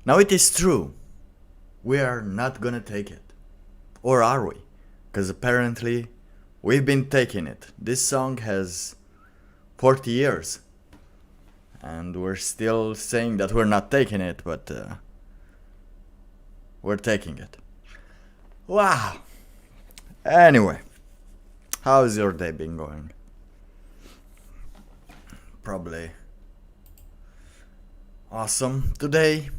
Now it is true, we are not gonna take it. Or are we? Because apparently we've been taking it. This song has 40 years. And we're still saying that we're not taking it, but we're taking it. Wow! Anyway, how's your day been going? Probably awesome. Today,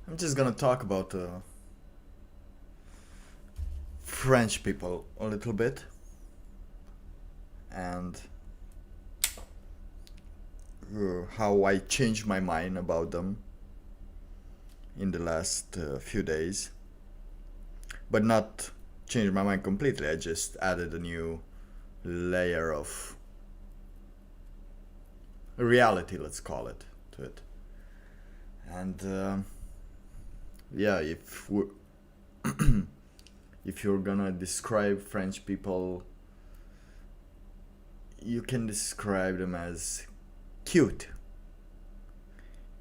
I'm just gonna talk about French people a little bit and how I changed my mind about them in the last few days. But not changed my mind completely, I just added a new layer of reality, let's call it, to it. And yeah, if you're gonna describe French people, you can describe them as cute.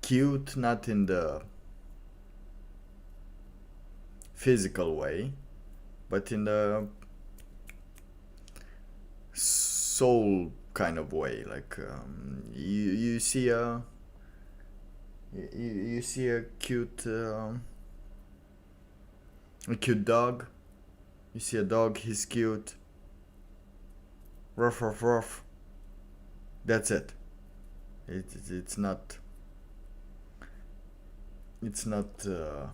Cute, not in the physical way, but in the soul kind of way. Like you see a you see a cute dog. You see a dog, he's cute. Ruff, ruff, ruff. That's it. It's not. It's not the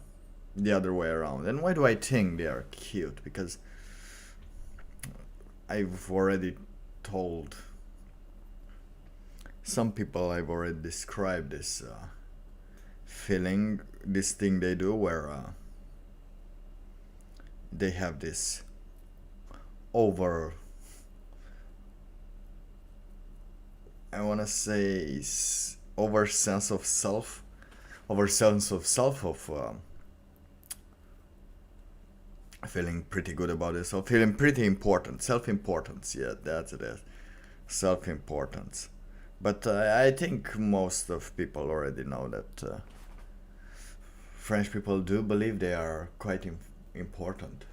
other way around. And why do I think they are cute? Because I've already told some people, I've already described this feeling, this thing they do where they have this over, I want to say, over sense of self, of feeling pretty good about yourself, feeling pretty important, self-importance. Yeah, that's it is, self-importance. But I think most of people already know that French people do believe they are quite important,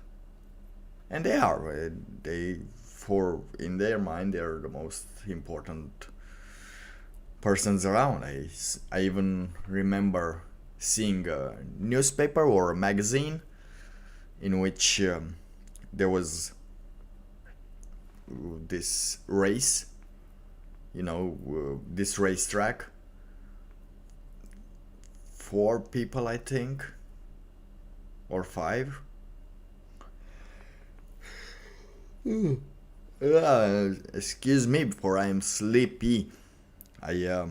and they are. They, for in their mind, they are the most important persons around. I even remember seeing a newspaper or a magazine in which there was this race, this racetrack. 4 people, I think, or 5. Excuse me, before I am sleepy. I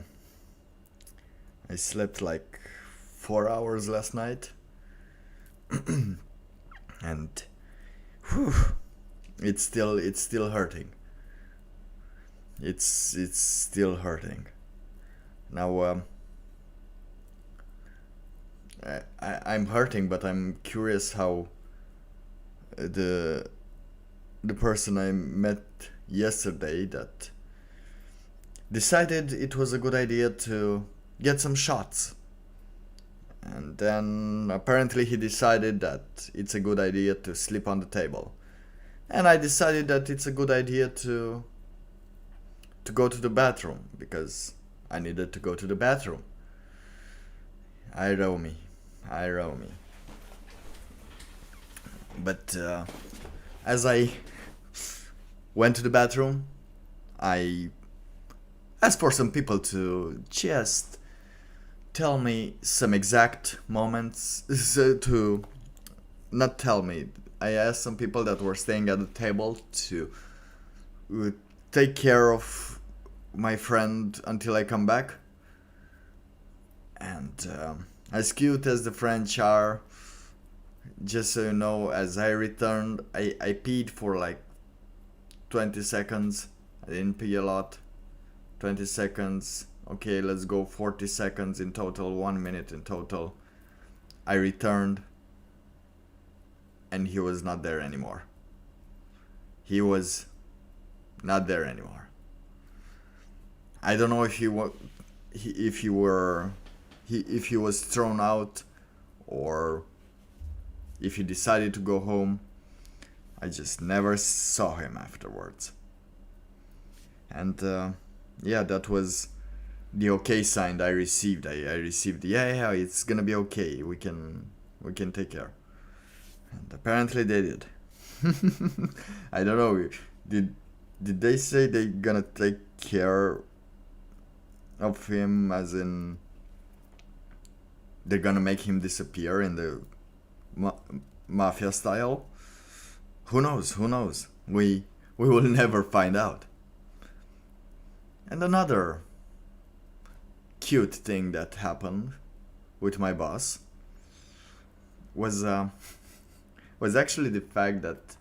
slept like 4 hours last night, and whew, it's still hurting. It's still hurting. Now I'm hurting, but I'm curious how the person I met yesterday that decided it was a good idea to get some shots. And then apparently he decided that it's a good idea to sleep on the table. And I decided that it's a good idea to go to the bathroom because I needed to go to the bathroom. I row me. But as I went to the bathroom, I asked for some people to just tell me some exact moments. To not tell me. I asked some people that were staying at the table to take care of my friend until I come back. And as cute as the French are, just so you know, as I returned, I peed for like 20 seconds. I didn't pee a lot. 20 seconds. Okay, let's go 40 seconds in total, 1 minute in total. I returned, and he was not there anymore. He was not there anymore. I don't know if if he was thrown out, or if he decided to go home. I just never saw him afterwards. And yeah, that was the okay sign I received. I received, yeah, it's gonna be okay. We can take care. And apparently they did. I don't know. Did they say they gonna take care of him, as in they're gonna make him disappear in the mafia style? Who knows? Who knows? We will never find out. And another cute thing that happened with my boss was actually the fact that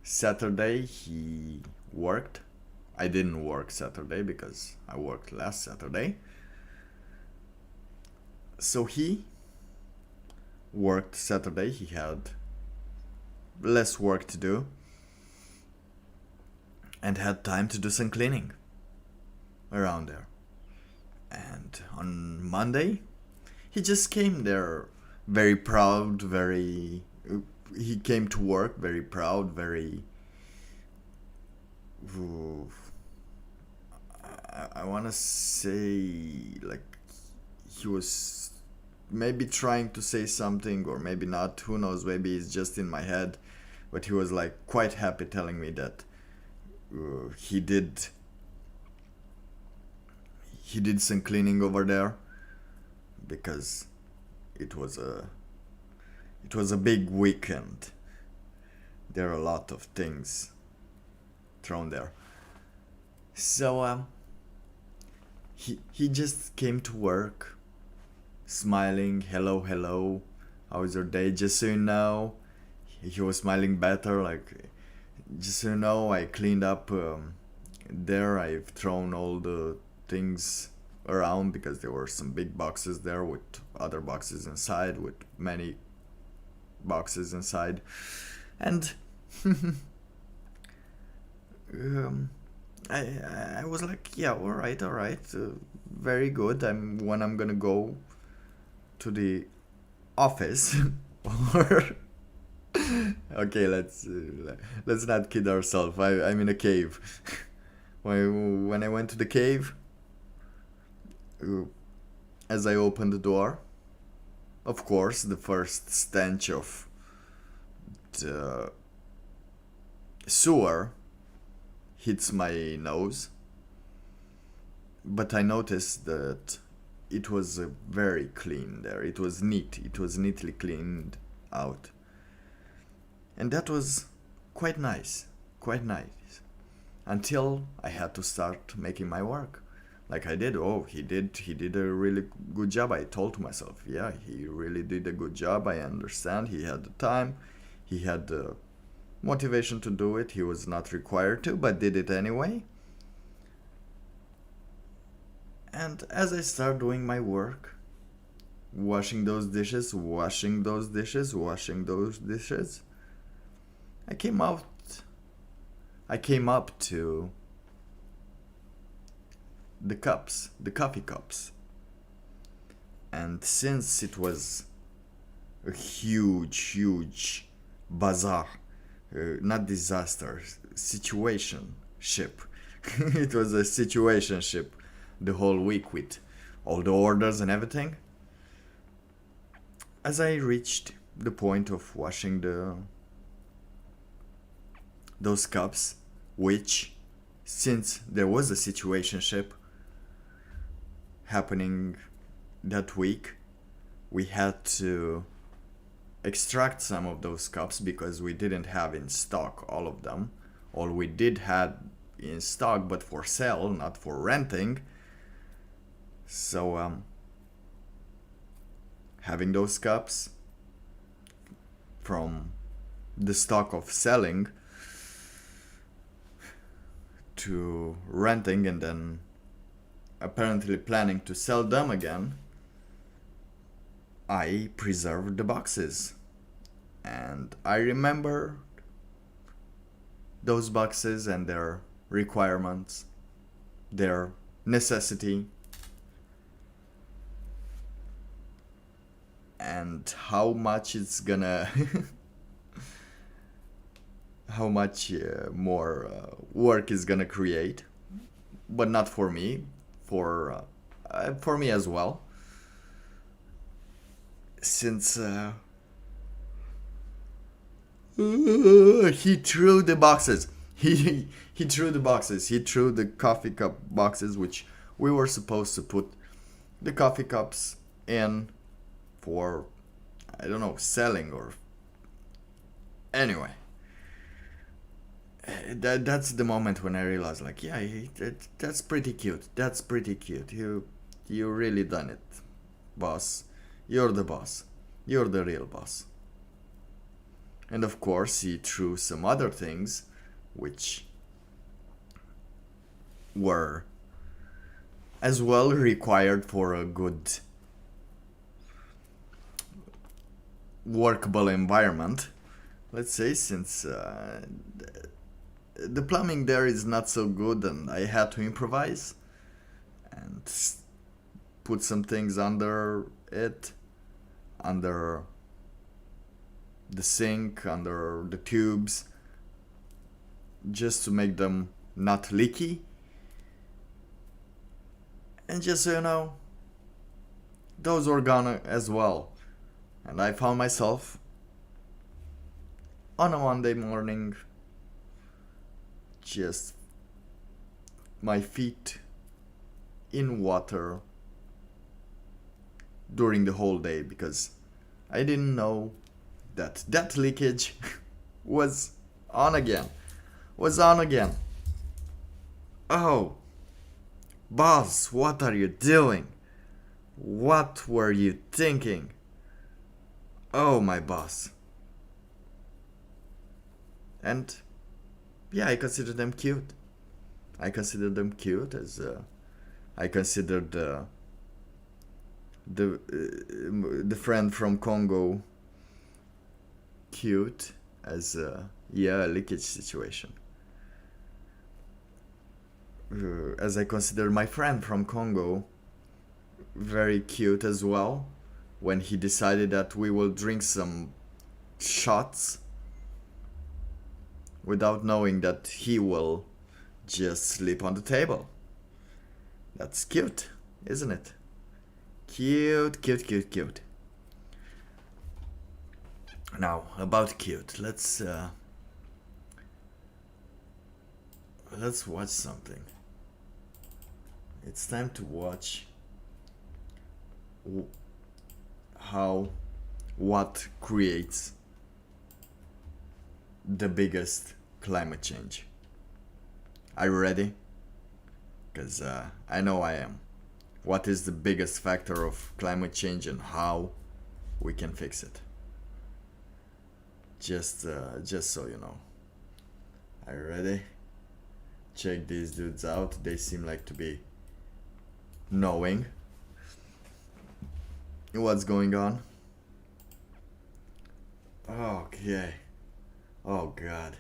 Saturday he worked. I didn't work Saturday because I worked last Saturday. So he worked Saturday. He had less work to do and had time to do some cleaning around there. And on Monday, he just came there very proud, he came to work very proud, I want to say, like, he was maybe trying to say something, or maybe not, who knows, maybe it's just in my head, but he was like quite happy telling me that he did some cleaning over there, because it was a big weekend. There are a lot of things thrown there. So he just came to work smiling, hello, how was your day? Just so you know, he was smiling better, like, just so you know, I cleaned up there. I've thrown all the things around, because there were some big boxes there with other boxes inside, with many boxes inside. And I was like, yeah, all right, very good. When I'm gonna go to the office, or okay, let's not kid ourselves. I'm in a cave. When I went to the cave, as I opened the door, of course, the first stench of the sewer hits my nose. But I noticed that it was very clean there. It was neat. It was neatly cleaned out. And that was quite nice. Quite nice. Until I had to start making my work. Like I did. Oh, he did a really good job. I told to myself, yeah, he really did a good job. I understand. He had the time. He had the motivation to do it. He was not required to, but did it anyway. And as I start doing my work, washing those dishes, I came up to the cups, the coffee cups. And since it was a huge bazaar, not disaster, situation ship. It was a situation ship the whole week with all the orders and everything. As I reached the point of washing those cups, which, since there was a situation ship happening that week, we had to extract some of those cups because we didn't have in stock all of them. All we did had in stock, but for sale, not for renting. So having those cups from the stock of selling to renting and then apparently planning to sell them again, I preserved the boxes. And I remember those boxes and their requirements, their necessity, and how much it's gonna how much more work is gonna create, but not for me, for me as well, since he threw the boxes. He threw the boxes. He threw the coffee cup boxes, which we were supposed to put the coffee cups in for, I don't know, selling or anyway. That's the moment when I realized, like, yeah, that's pretty cute. That's pretty cute. You really done it, boss. You're the boss. You're the real boss. And of course, he threw some other things, which were as well required for a good workable environment. Let's say, since the plumbing there is not so good, and I had to improvise and put some things under it, under the sink, under the tubes, just to make them not leaky. And just so you know, those were gone as well. And I found myself on a Monday morning, just my feet in water during the whole day, because I didn't know that leakage was on again. Oh, boss, what are you doing? What were you thinking? Oh, my boss. And yeah, I consider them cute. I consider them cute as I considered the friend from Congo cute as a leakage situation. As I consider my friend from Congo very cute as well, when he decided that we will drink some shots without knowing that he will just sleep on the table. That's cute, isn't it? Cute. Now, about cute, let's watch something. It's time to watch what creates the biggest climate change. Are you ready? Because I know I am. What is the biggest factor of climate change and how we can fix it? Just so you know. Are you ready? Check these dudes out. They seem like to be knowing what's going on. Okay. Oh god,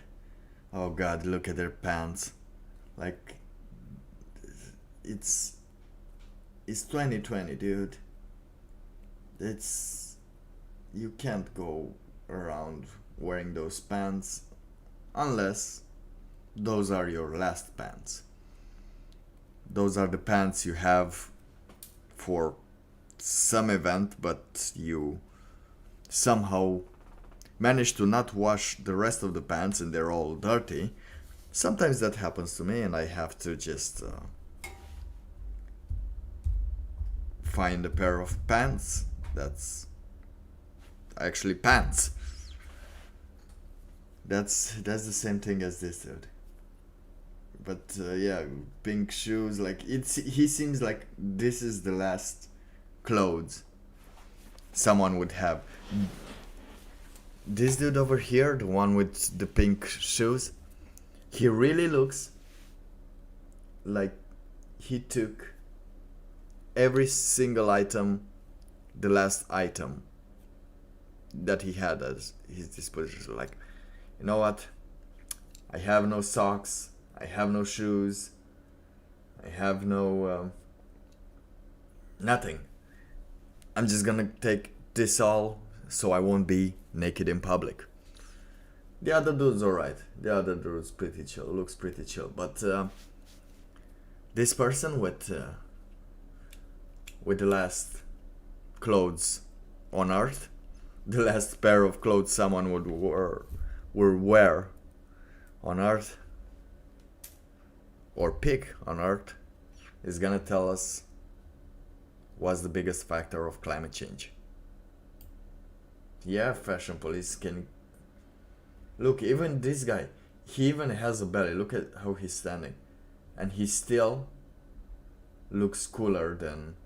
look at their pants. Like, it's 2020, dude. You can't go around wearing those pants unless those are your last pants. Those are the pants you have for some event, but you somehow manage to not wash the rest of the pants and they're all dirty. Sometimes that happens to me and I have to just find a pair of pants that's actually pants. That's the same thing as this dude. But yeah, pink shoes, like he seems like this is the last clothes someone would have. This dude over here, the one with the pink shoes, he really looks like he took every single item, the last item that he had at his disposition. Like, you know what? I have no socks. I have no shoes. I have no nothing. I'm just gonna take this all so I won't be naked in public. The other dude's alright. The other dude's pretty chill. Looks pretty chill. But this person with the last clothes on Earth, the last pair of clothes someone would wear on Earth or pick on Earth, is gonna tell us what's the biggest factor of climate change. Yeah, fashion police can look. Even this guy, he even has a belly. Look at how he's standing, and he still looks cooler than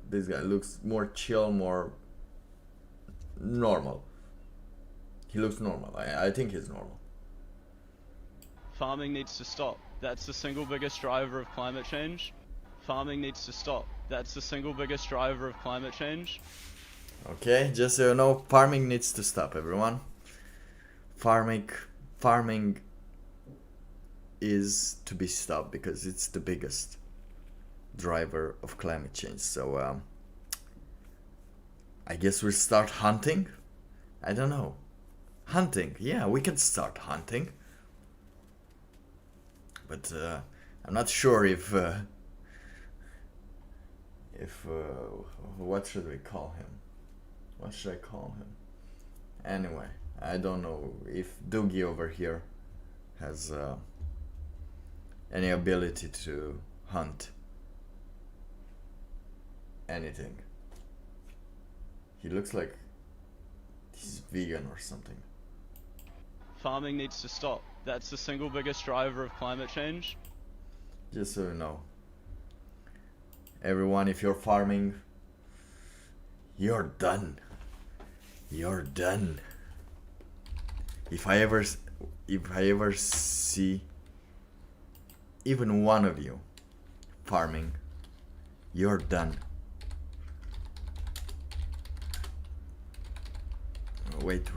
this guy. Looks more chill, more normal. He looks normal. I think he's normal. Farming needs to stop. That's the single biggest driver of climate change. Farming needs to stop. That's the single biggest driver of climate change. Okay, just so you know, farming needs to stop, everyone. Farming is to be stopped because it's the biggest driver of climate change. So I guess we'll start hunting. I don't know. Hunting, yeah, we can start hunting. But I'm not sure if what should we call him? What should I call him? Anyway, I don't know if Doogie over here has any ability to hunt anything. He looks like he's vegan or something. Farming needs to stop. That's the single biggest driver of climate change. Just so you know, everyone, if you're farming, you're done. You're done. If I ever see even one of you farming, you're done. Wait,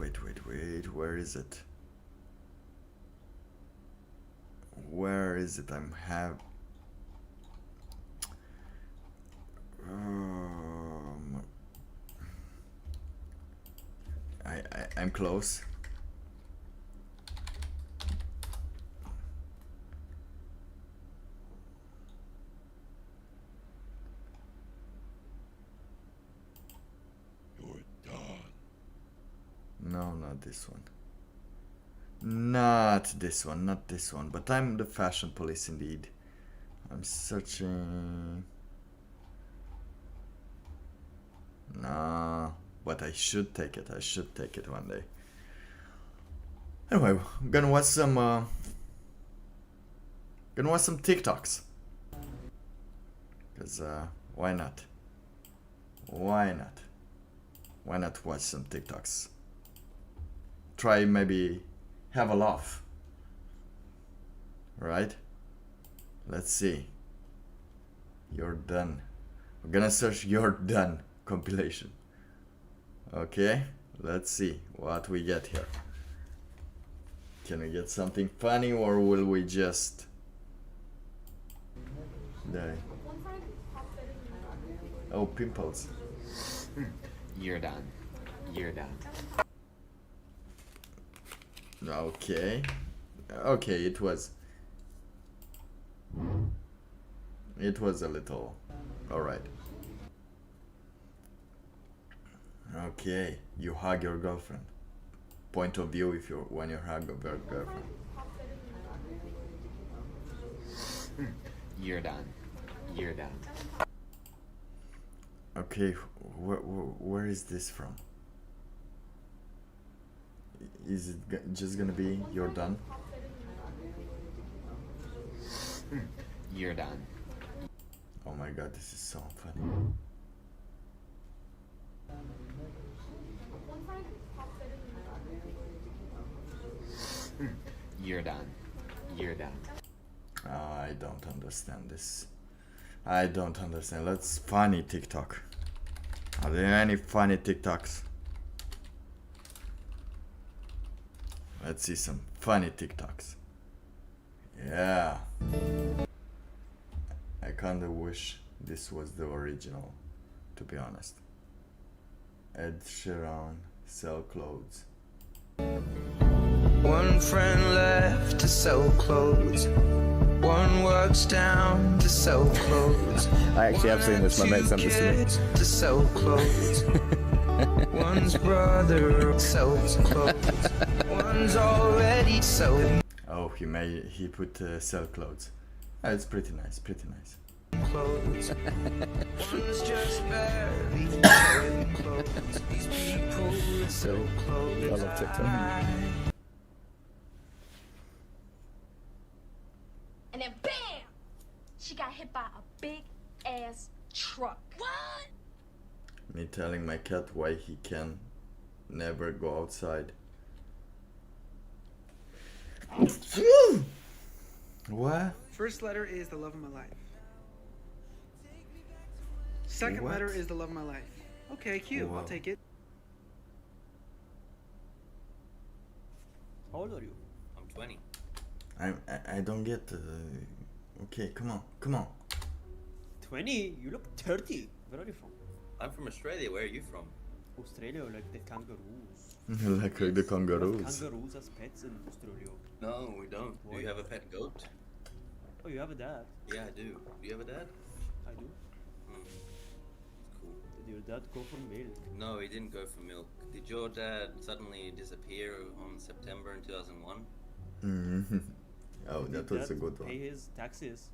where is it? Where is it? I'm close. You're done. No, not this one. Not this one, not this one. But I'm the fashion police indeed. I'm searching. Nah, but I should take it. I should take it one day. Anyway, I'm gonna watch some TikToks. Cause why not? Why not? Why not watch some TikToks? Try maybe have a laugh. Right? Let's see. You're done. We're gonna search "You're Done" compilation. Okay, let's see what we get here. Can we get something funny or will we just die? Oh, pimples. You're done. You're done. Okay. Okay, it was a little alright. Okay, you hug your girlfriend. Point of view if when you hug your girlfriend. You're done. You're done. Okay, where is this from? Is it just gonna be "You're done"? You're done. Oh my god, this is so funny. You're done. You're done. I don't understand this. I don't understand. Let's funny TikTok. Are there any funny TikToks? Let's see some funny TikToks. Yeah. I kinda wish this was the original, to be honest. Ed Sheeran, sell clothes. One friend left to sell clothes. One works down to sell clothes. I actually have seen this. My mate sent this to me. To sell clothes. One's brother sells clothes. One's already sold Oh, he put sell clothes. It's pretty nice, pretty nice. clothes. One's just barely selling clothes. These people that sell clothes. I love TikTok. And then BAM! She got hit by a big ass truck. What? Me telling my cat why he can never go outside. What? First letter is the love of my life. Second What? letter is the love of my life. Okay, cute. Wow. I'll take it. How old are you? I'm 20. I don't get. Okay, come on. 20? You look 30. Where are you from? I'm from Australia. Where are you from? Australia, like the kangaroos. Like the We have kangaroos. kangaroos as pets in Australia. No, we don't. Do Why? you have a pet goat? Oh, you have a dad? Yeah, I do. Do you have a dad? I do. Cool. Did your dad go for milk? No, he didn't go for milk. Did your dad suddenly disappear on September in 2001? Mhm. Oh, Did that was a dad good pay one. his taxes?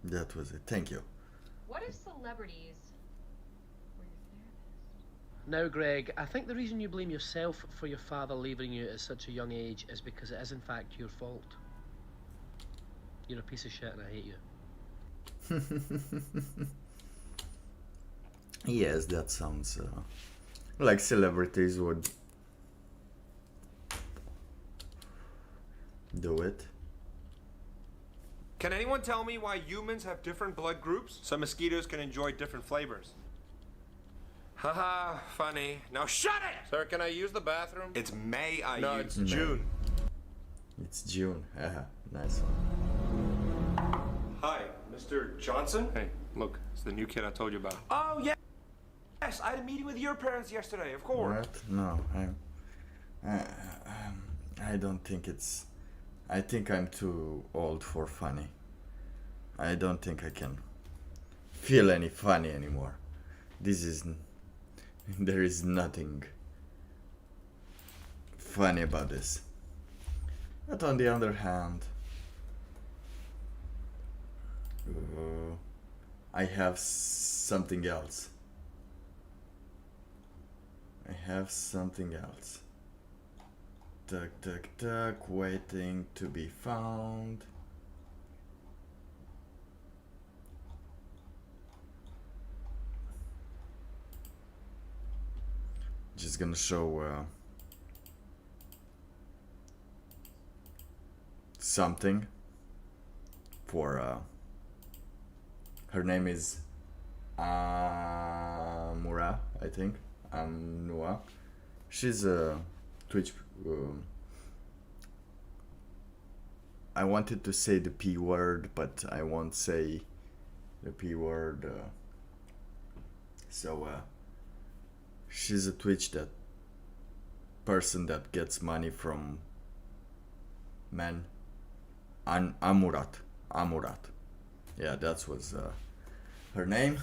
That was it. Thank you. What if celebrities were your therapist? Now, Greg, I think the reason you blame yourself for your father leaving you at such a young age is because it is in fact your fault. You're a piece of shit and I hate you. Yes, that sounds like celebrities would do it. Can anyone tell me why humans have different blood groups? So mosquitoes can enjoy different flavors. Haha, funny. Now shut it! Sir, can I use the bathroom? It's May I No, use. it's May. June. It's June. Haha, nice one. Hi, Mr. Johnson? Hey, look, it's the new kid I told you about. Oh, yeah. Yes, I had a meeting with your parents yesterday, of course. What? No, I don't think it's. I think I'm too old for funny. I don't think I can feel any funny anymore. This is. There is nothing funny about this. But on the other hand, I have something else. I have something else. Tuck, tuck, tuck, waiting to be found. Just gonna show something for her name is Amura, I think. Amnua. She's a Twitch. I wanted to say the P word, but I won't say the P word. She's a Twitch person that gets money from men. Amurat. Yeah, that was her name.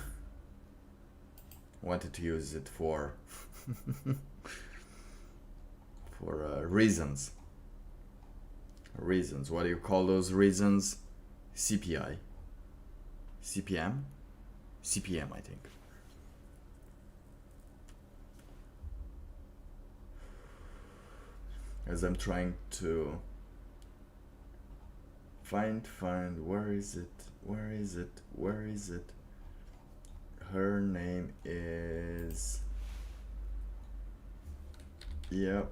Wanted to use it for reasons. What do you call those reasons? CPI. CPM, I think. As I'm trying to find, where is it? Her name is, yep.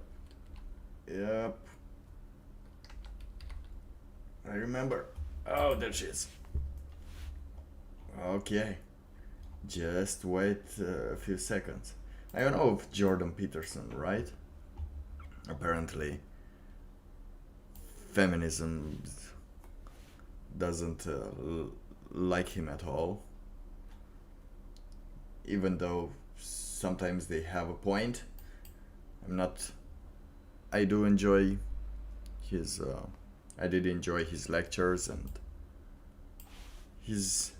I remember. Oh, there she is. Okay. Just wait a few seconds. I don't know if Jordan Peterson, right? Apparently, feminism doesn't like him at all. Even though sometimes they have a point. I do enjoy his I did enjoy his lectures and his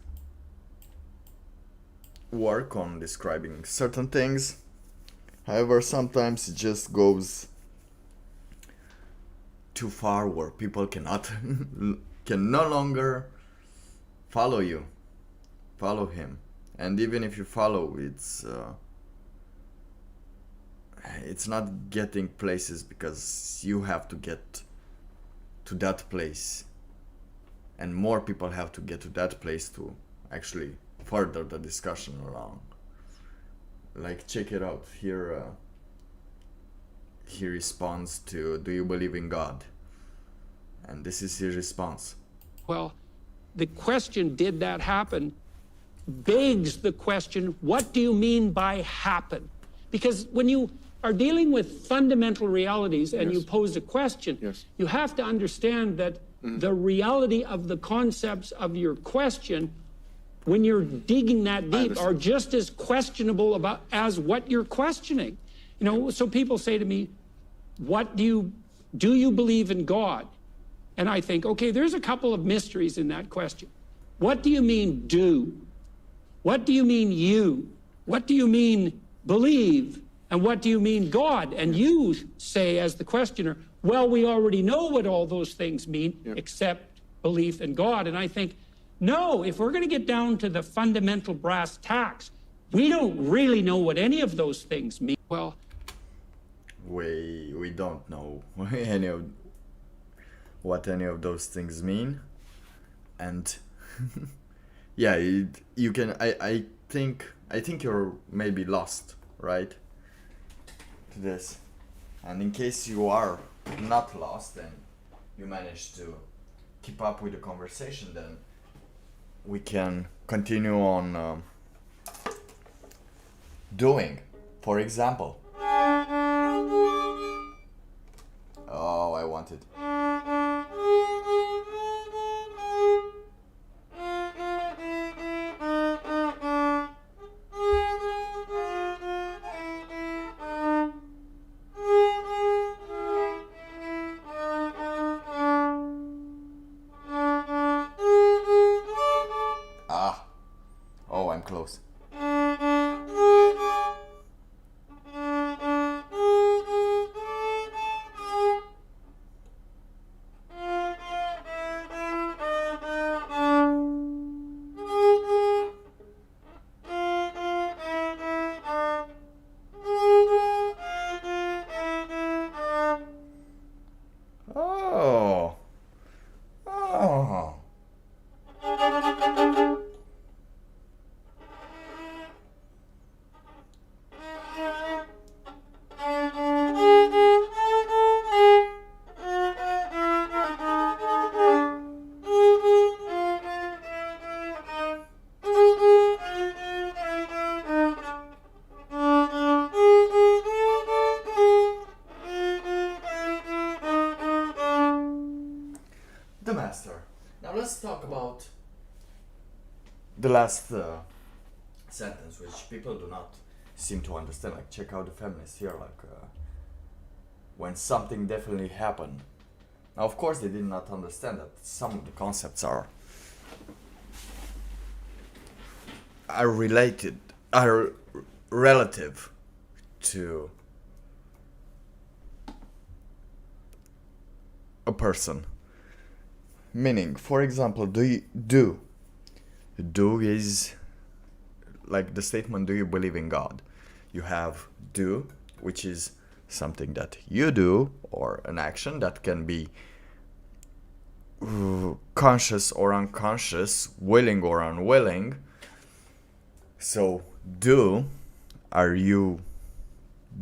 work on describing certain things. However, sometimes it just goes too far where people cannot can no longer follow him, and even if you follow, it's not getting places because you have to get to that place, and more people have to get to that place to actually further the discussion along. Like, check it out here. He responds to, "Do you believe in God?" And this is his response. Well, the question, did that happen, begs the question, what do you mean by happen? Because when you are dealing with fundamental realities and you pose a question, you have to understand that the reality of the concepts of your question, when you're digging that deep, are just as questionable about as what you're questioning. You know, so people say to me, do you believe in God? And I think, okay, there's a couple of mysteries in that question. What do you mean do? What do you mean you? What do you mean believe? And what do you mean God? And you say as the questioner, well, we already know what all those things mean, except belief in God. And I think, no, if we're going to get down to the fundamental brass tacks, we don't really know what any of those things mean. Well, we don't know what any of those things mean, and yeah, you can. I think you're maybe lost, right? To this, and in case you are not lost and you manage to keep up with the conversation, then we can continue on doing. For example, oh, I want it. Oh, I'm close. Oh. Oh. The master. Now let's talk about the last sentence, which people do not seem to understand. Like, check out the feminists here. Like, when something definitely happened. Now, of course, they did not understand that some of the concepts are relative to a person. Meaning, for example, do is like the statement, do you believe in God? You have do, which is something that you do, or an action that can be conscious or unconscious, willing or unwilling. So do, are you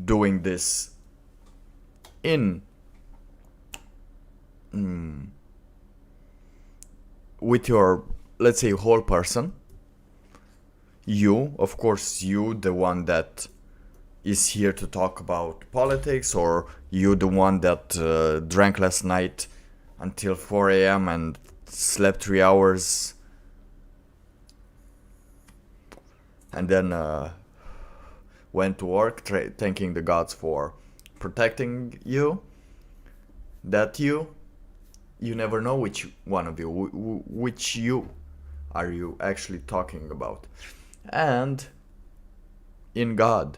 doing this in with your, let's say, whole person. You, of course, you, the one that is here to talk about politics, or you, the one that drank last night until 4 a.m. and slept 3 hours, and then went to work, thanking the gods for protecting you. That you never know which one of you, which you are you actually talking about. And in God,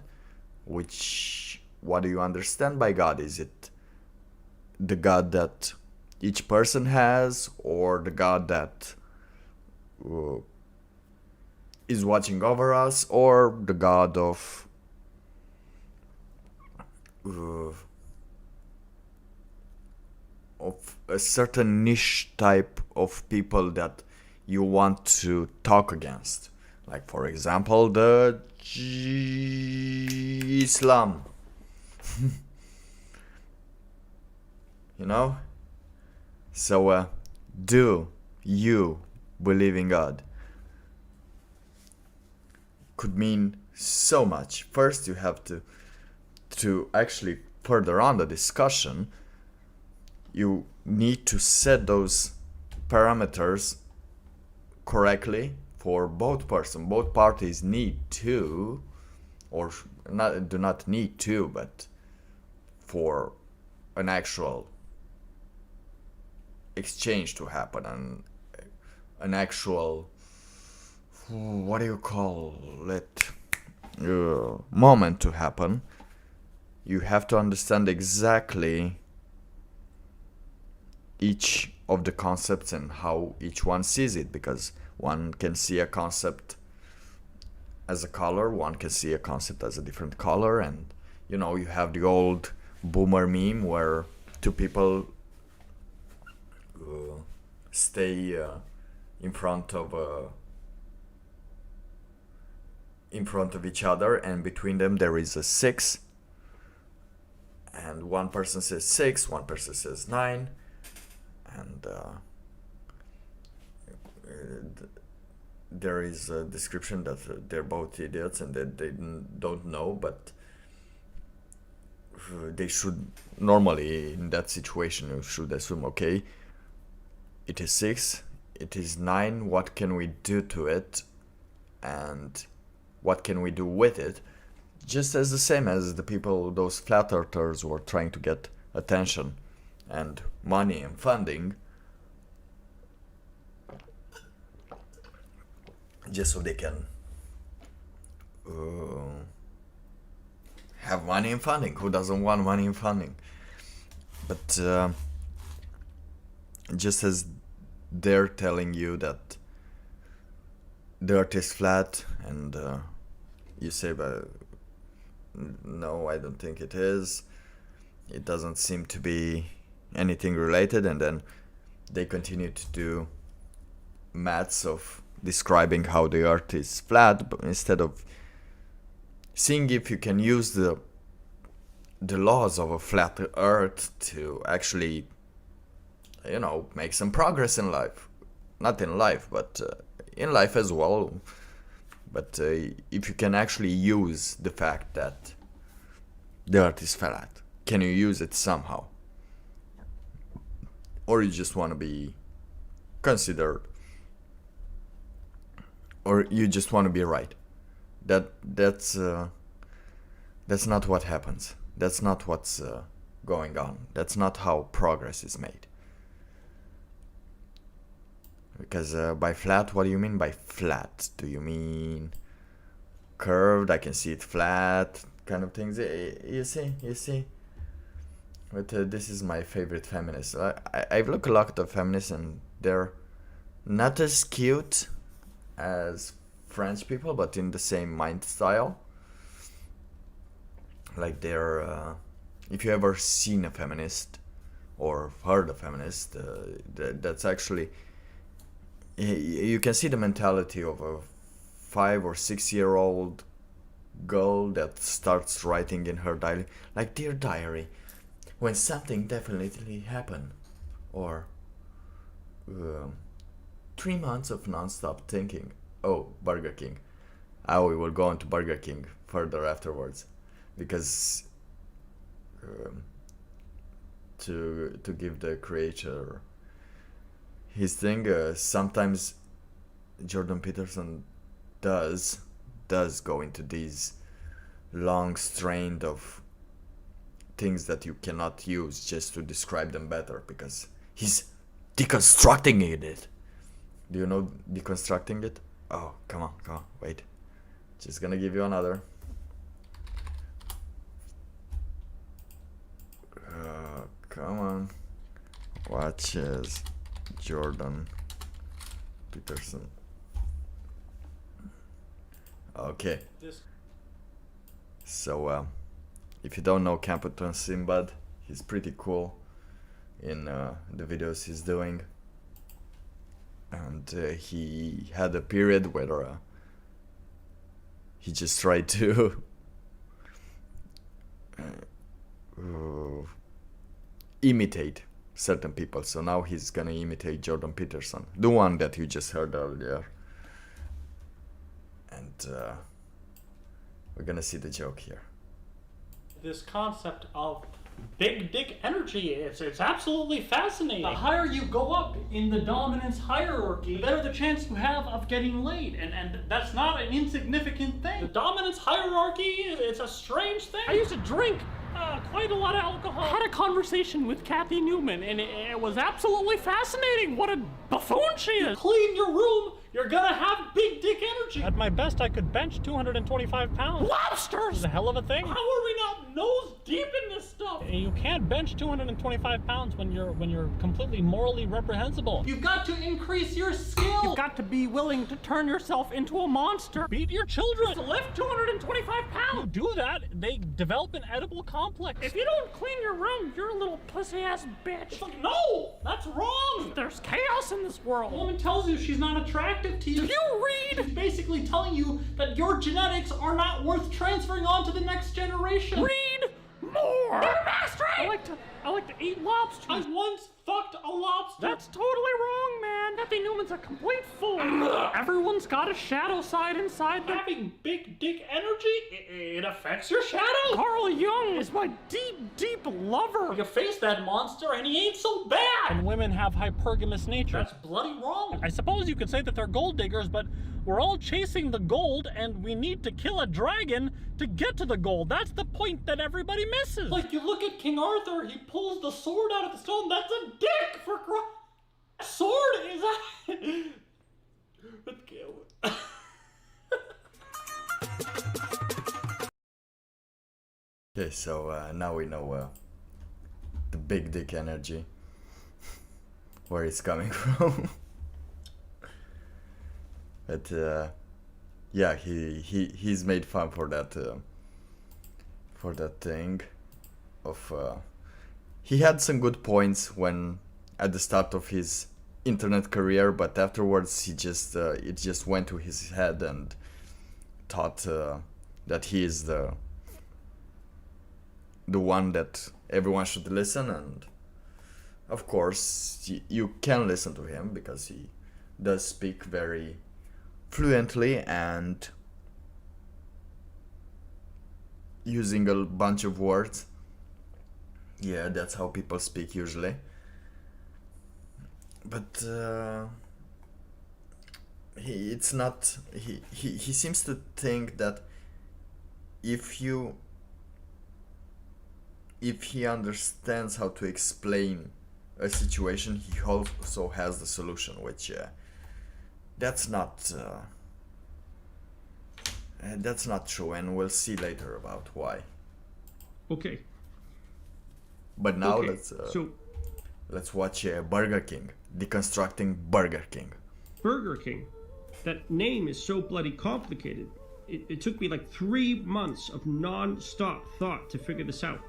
what do you understand by God? Is it the God that each person has, or the God that is watching over us, or the God of a certain niche type of people that you want to talk against? Like, for example, the Islam. You know? So, do you believe in God? Could mean so much. First, you have to actually further on the discussion, you need to set those parameters correctly for both parties need to, or do not need to, but for an actual exchange to happen, and an actual, what do you call it, moment to happen. You have to understand exactly each of the concepts and how each one sees it, because one can see a concept as a color, one can see a concept as a different color. And you know, you have the old boomer meme where two people stay in front of each other, and between them there is a 6, and one person says 6, one person says 9, and there is a description that they're both idiots and that they don't know, but they should normally, in that situation, you should assume, okay, it is 6, it is 9, what can we do to it, and what can we do with it? Just as the same as the people, those flat earthers, were trying to get attention and money and funding, just so they can have money and funding. Who doesn't want money and funding? But just as they're telling you that the earth is flat, and you say, but no, I don't think it is, it doesn't seem to be anything related, and then they continue to do maths of describing how the earth is flat, but instead of seeing if you can use the laws of a flat earth to actually, you know, make some progress in life. Not in life, but in life as well. But if you can actually use the fact that the earth is flat, can you use it somehow? Or you just want to be considered, or you just want to be right? That's not what happens. That's not what's going on. That's not how progress is made. Because by flat, what do you mean by flat? Do you mean curved? I can see it flat, kind of things. You see. But this is my favorite feminist. I've looked a lot at feminists, and they're not as cute as French people, but in the same mind style. Like they're, if you ever seen a feminist or heard a feminist, that's actually, you can see the mentality of a 5 or 6 year old girl that starts writing in her diary, like, dear diary, when something definitely happened, or 3 months of non-stop thinking. Oh, Burger King. We will go into Burger King further afterwards, because to give the creator his thing, sometimes Jordan Peterson does go into these long strain of things that you cannot use just to describe them better, because he's deconstructing it. Do you know deconstructing it? Oh, come on, wait. Just gonna give you another. Come on. Watches Jordan Peterson. Okay. So, if you don't know Campbellton Sinbad, he's pretty cool in the videos he's doing. And he had a period where he just tried to imitate certain people. So now he's gonna imitate Jordan Peterson, the one that you just heard earlier. And we're gonna see the joke here. This concept of big dick energy, it's absolutely fascinating. The higher you go up in the dominance hierarchy, the better the chance you have of getting laid, and that's not an insignificant thing. The dominance hierarchy, it's a strange thing. I used to drink quite a lot of alcohol. I had a conversation with Kathy Newman, and it was absolutely fascinating. What a buffoon she is. Clean your room, you're gonna have big dick energy. At my best, I could bench 225 pounds. Lobsters! It's a hell of a thing. How are we not nose deep in this stuff? You can't bench 225 pounds when you're completely morally reprehensible. You've got to increase your skill. You've got to be willing to turn yourself into a monster. Beat your children. To lift 225 pounds. You do that, they develop an edible complex. If you don't clean your room, you're a little pussy-ass bitch. It's like, no, that's wrong. There's chaos in this world. A woman tells you she's not attractive to you. You read. She's basically telling you that your genetics are not worth transferring on to the next generation. Read more. I like to eat lobsters. I once fucked a lobster. That's totally wrong, man. Kathy Newman's a complete fool. Everyone's got a shadow side inside them. Having big dick energy, it affects your shadow. Carl Jung is my deep, deep lover. You face that monster and he ain't so bad. And women have hypergamous nature. That's bloody wrong. I suppose you could say that they're gold diggers, but we're all chasing the gold and we need to kill a dragon to get to the gold. That's the point that everybody misses. Like, you look at King Arthur, he pulls the sword out of the stone. That's a dick for sword is Okay, so now we know the big dick energy, where it's coming from. But yeah, he's made fun for that thing of he had some good points when at the start of his internet career, but afterwards he just it just went to his head and thought that he is the one that everyone should listen. And of course you can listen to him because he does speak very fluently and using a bunch of words. Yeah, that's how people speak usually. But he seems to think that if he understands how to explain a situation, he also has the solution, which that's not true, and we'll see later about why. Okay. But now Okay, let's watch Burger King, deconstructing Burger King. Burger King. That name is so bloody complicated. It took me like 3 months of non-stop thought to figure this out.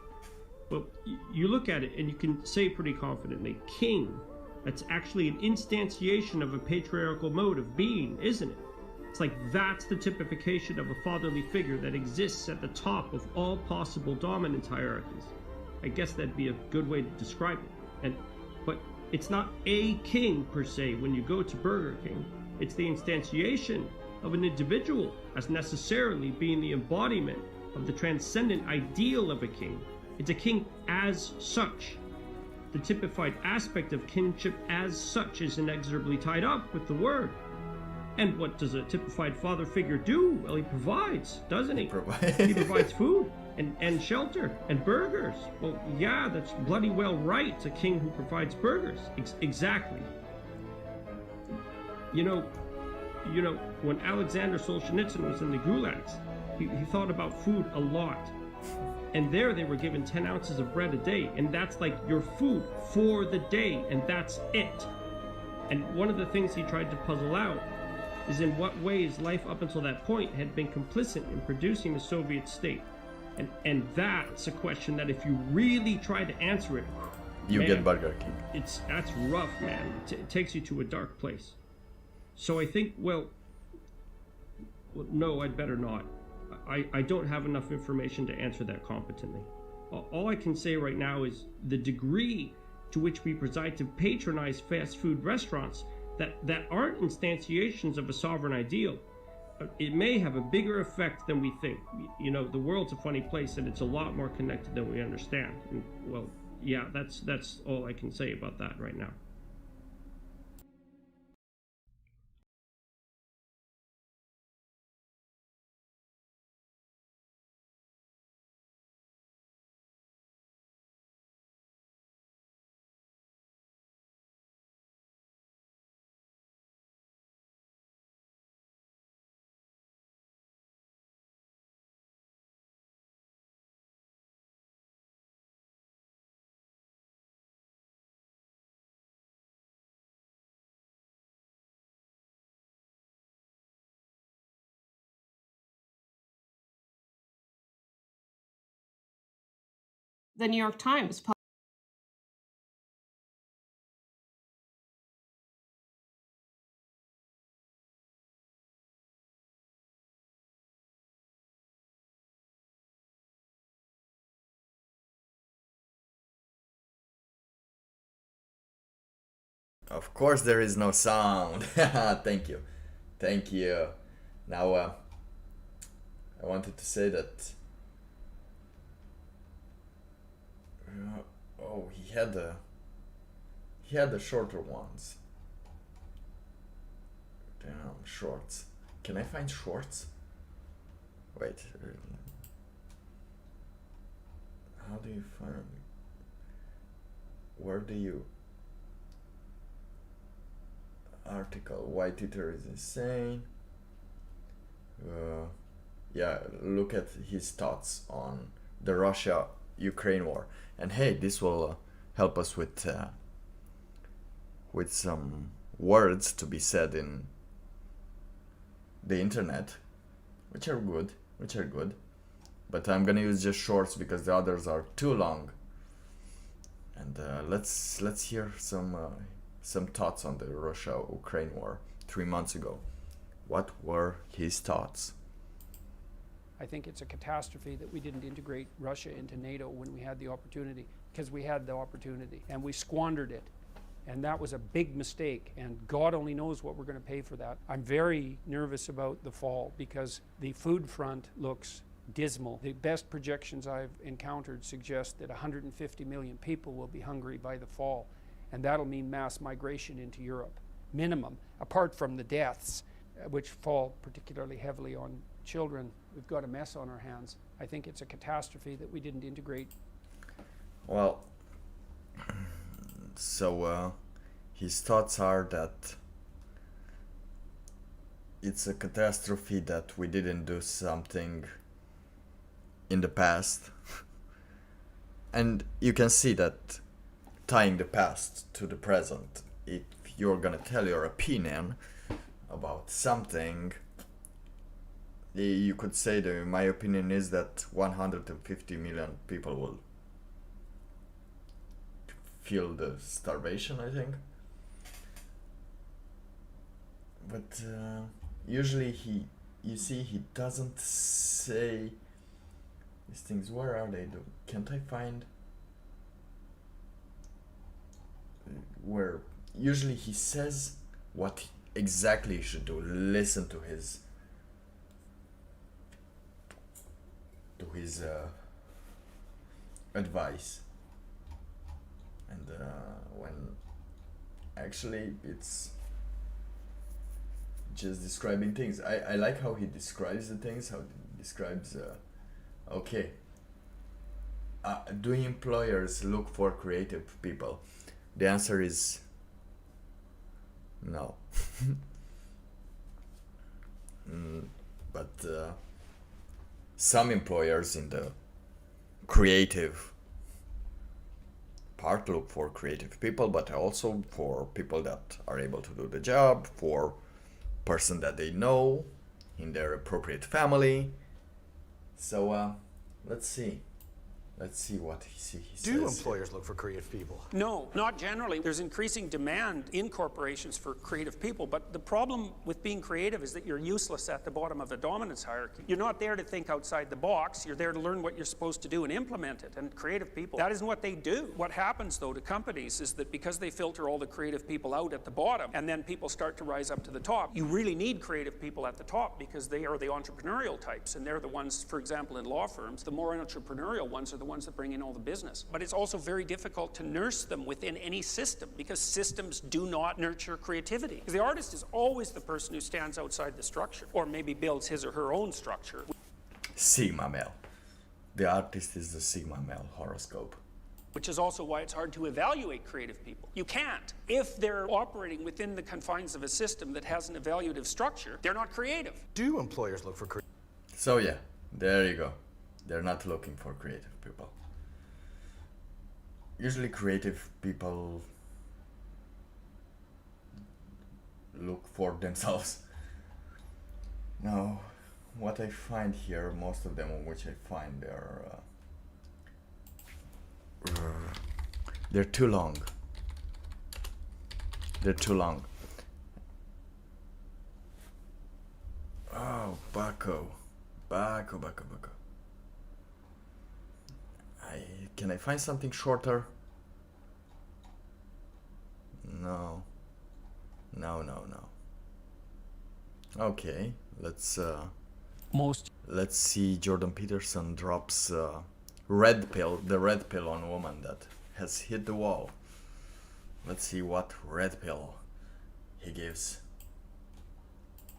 Well, you look at it and you can say pretty confidently, king. That's actually an instantiation of a patriarchal mode of being, isn't it? It's like that's the typification of a fatherly figure that exists at the top of all possible dominance hierarchies. I guess that'd be a good way to describe it. But It's not a king per se when you go to Burger King. It's the instantiation of an individual as necessarily being the embodiment of the transcendent ideal of a king. It's a king as such. The typified aspect of kinship as such is inexorably tied up with the word. And what does a typified father figure do? Well, he provides, doesn't he? He provides food and shelter and burgers. Well, yeah, that's bloody well right. It's a king who provides burgers. Exactly. You know, when Alexander Solzhenitsyn was in the gulags, he thought about food a lot. And there they were given 10 ounces of bread a day, and that's like your food for the day, and that's it. And one of the things he tried to puzzle out is in what ways life up until that point had been complicit in producing the Soviet state. And that's a question that if you really try to answer it, you get Burger King. That's rough, man. It takes you to a dark place. So I think, well, no, I'd better not. I don't have enough information to answer that competently. All I can say right now is the degree to which we preside to patronize fast food restaurants that aren't instantiations of a sovereign ideal, it may have a bigger effect than we think. You know, the world's a funny place and it's a lot more connected than we understand. And, well, yeah, that's all I can say about that right now. The New York Times Of course there is no sound. Thank you. Thank you. Now, I wanted to say that... oh, he had the shorter ones. Damn, shorts. Can I find shorts? Wait. How do you find... where do you... article, why Twitter is insane. Yeah, look at his thoughts on the Russia-Ukraine war. And hey, this will help us with some words to be said in the internet, which are good. But I'm gonna use just shorts because the others are too long. And let's hear some thoughts on the Russia-Ukraine war 3 months ago. What were his thoughts? I think it's a catastrophe that we didn't integrate Russia into NATO when we had the opportunity, because we had the opportunity and we squandered it. And that was a big mistake, and God only knows what we're going to pay for that. I'm very nervous about the fall because the food front looks dismal. The best projections I've encountered suggest that 150 million people will be hungry by the fall, and that'll mean mass migration into Europe, minimum, apart from the deaths, which fall particularly heavily on children. We've got a mess on our hands. I think it's a catastrophe that we didn't integrate. Well, so his thoughts are that it's a catastrophe that we didn't do something in the past. And you can see that tying the past to the present, if you're gonna tell your opinion about something, you could say that my opinion is that 150 million people will feel the starvation, I think. But usually he doesn't say these things. Where are they? Can't I find where usually he says what exactly you should do. Listen to his advice, and when actually it's just describing things. I like how he describes the things, how he describes okay, do employers look for creative people? The answer is no. But some employers in the creative part look for creative people, but also for people that are able to do the job, for person that they know in their appropriate family. So let's see what he says. Do employers look for creative people? No, not generally. There's increasing demand in corporations for creative people, but the problem with being creative is that you're useless at the bottom of the dominance hierarchy. You're not there to think outside the box. You're there to learn what you're supposed to do and implement it. And creative people, that isn't what they do. What happens, though, to companies is that because they filter all the creative people out at the bottom, and then people start to rise up to the top, you really need creative people at the top because they are the entrepreneurial types, and they're the ones, for example, in law firms, the more entrepreneurial ones are the ones that bring in all the business. But it's also very difficult to nurse them within any system because systems do not nurture creativity. Because the artist is always the person who stands outside the structure, or maybe builds his or her own structure. Sigma male. The artist is the Sigma male horoscope. Which is also why it's hard to evaluate creative people. You can't. If they're operating within the confines of a system that has an evaluative structure, they're not creative. Do employers look for creative? So yeah, there you go. They're not looking for creative people. Usually creative people look for themselves. Now, what I find here, most of them which I find they're too long. They're too long. Oh, Baco. Can I find something shorter? No. Okay, let's see. Jordan Peterson drops the red pill on a woman that has hit the wall. Let's see what red pill he gives.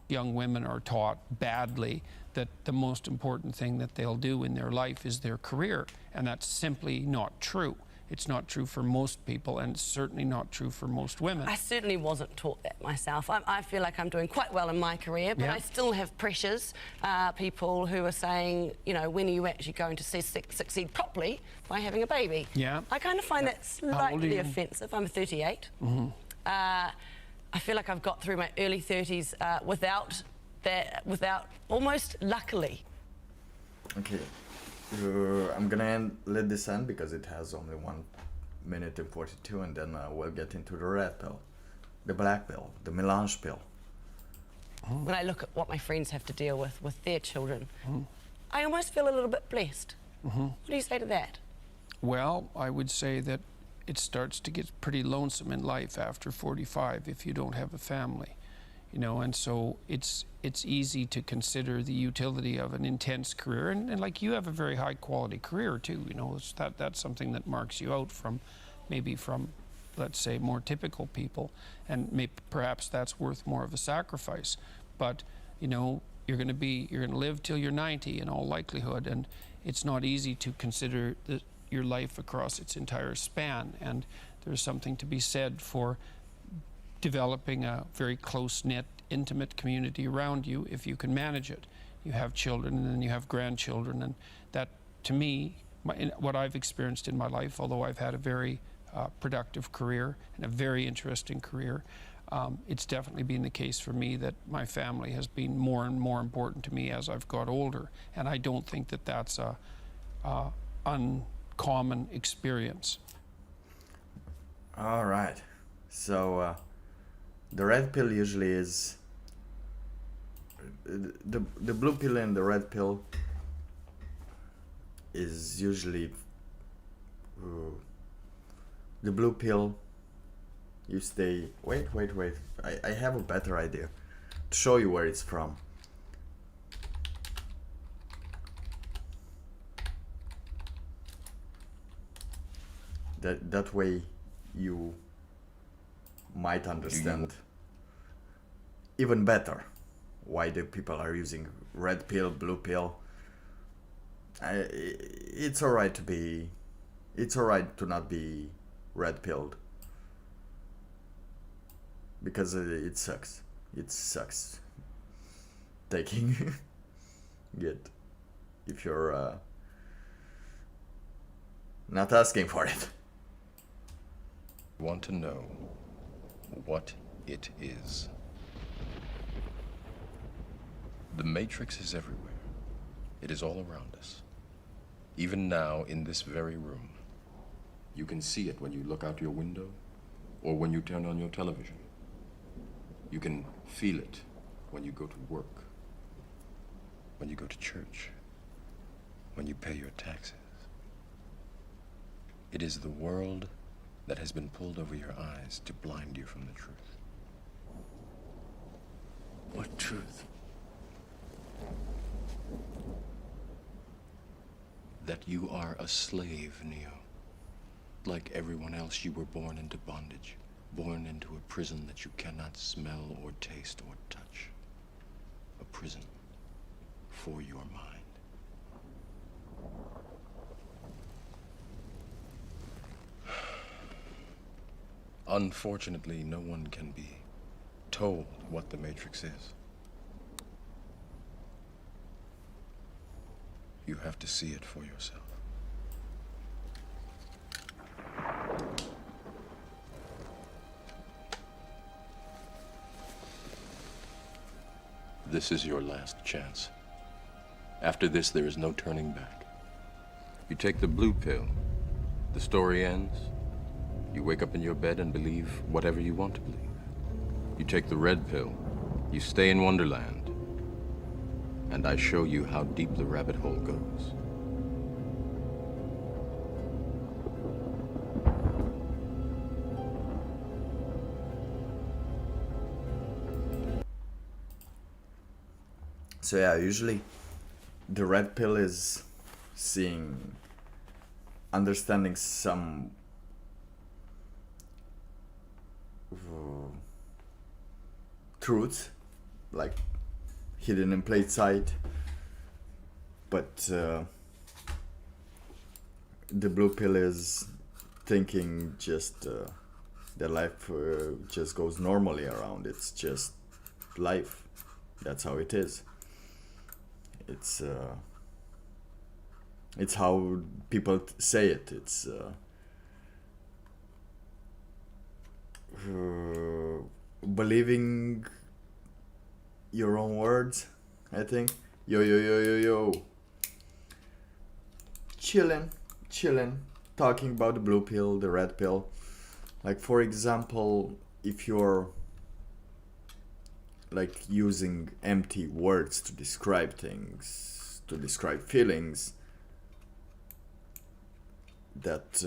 Young women are taught badly that the most important thing that they'll do in their life is their career, and that's simply not true. It's not true for most people, and it's certainly not true for most women. I certainly wasn't taught that myself. I feel like I'm doing quite well in my career, but I still have pressures. People who are saying, you know, when are you actually going to succeed properly by having a baby? Yeah. I kind of find that slightly offensive. I'm 38. Mm-hmm. I feel like I've got through my early 30s without almost luckily. Okay. I'm gonna let this end because it has only 1 minute and 42, and then we'll get into the red pill, the black pill, the melange pill. When I look at what my friends have to deal with their children, I almost feel a little bit blessed. What do you say to that? Well, I would say that it starts to get pretty lonesome in life after 45 if you don't have a family. You know, and so it's easy to consider the utility of an intense career, and like you have a very high quality career too. You know, that's something that marks you out from let's say more typical people, and perhaps that's worth more of a sacrifice. But you know, you're going to live till you're 90 in all likelihood, and it's not easy to consider your life across its entire span. And there's something to be said for developing a very close-knit, intimate community around you if you can manage it. You have children and then you have grandchildren, and that, to me, what I've experienced in my life, although I've had a very productive career and a very interesting career, it's definitely been the case for me that my family has been more and more important to me as I've got older, and I don't think that that's a uncommon experience. All right, so the red pill usually is the blue pill, and the red pill is usually the blue pill You stay... Wait. I have a better idea. To show you where it's from. That way you might understand even better why the people are using red pill, blue pill. It's alright to not be red pilled, because it sucks. It sucks taking it if you're not asking for it. Want to know what it is. The Matrix is everywhere. It is all around us. Even now, in this very room. You can see it when you look out your window or when you turn on your television. You can feel it when you go to work, when you go to church, when you pay your taxes. It is the world that has been pulled over your eyes to blind you from the truth. What truth? That you are a slave, Neo. Like everyone else, you were born into bondage, born into a prison that you cannot smell or taste or touch. A prison for your mind. Unfortunately, no one can be told what the Matrix is. You have to see it for yourself. This is your last chance. After this, there is no turning back. You take the blue pill, the story ends. You wake up in your bed and believe whatever you want to believe. You take the red pill, you stay in Wonderland, and I show you how deep the rabbit hole goes. So yeah, usually the red pill is understanding some truths, like hidden in plain sight, but the blue pill is thinking just that life just goes normally around. It's just life. That's how it is. It's how people say it. It's believing your own words, I think. Yo. Chilling, talking about the blue pill, the red pill. Like, for example, if you're like using empty words to describe things, to describe feelings, that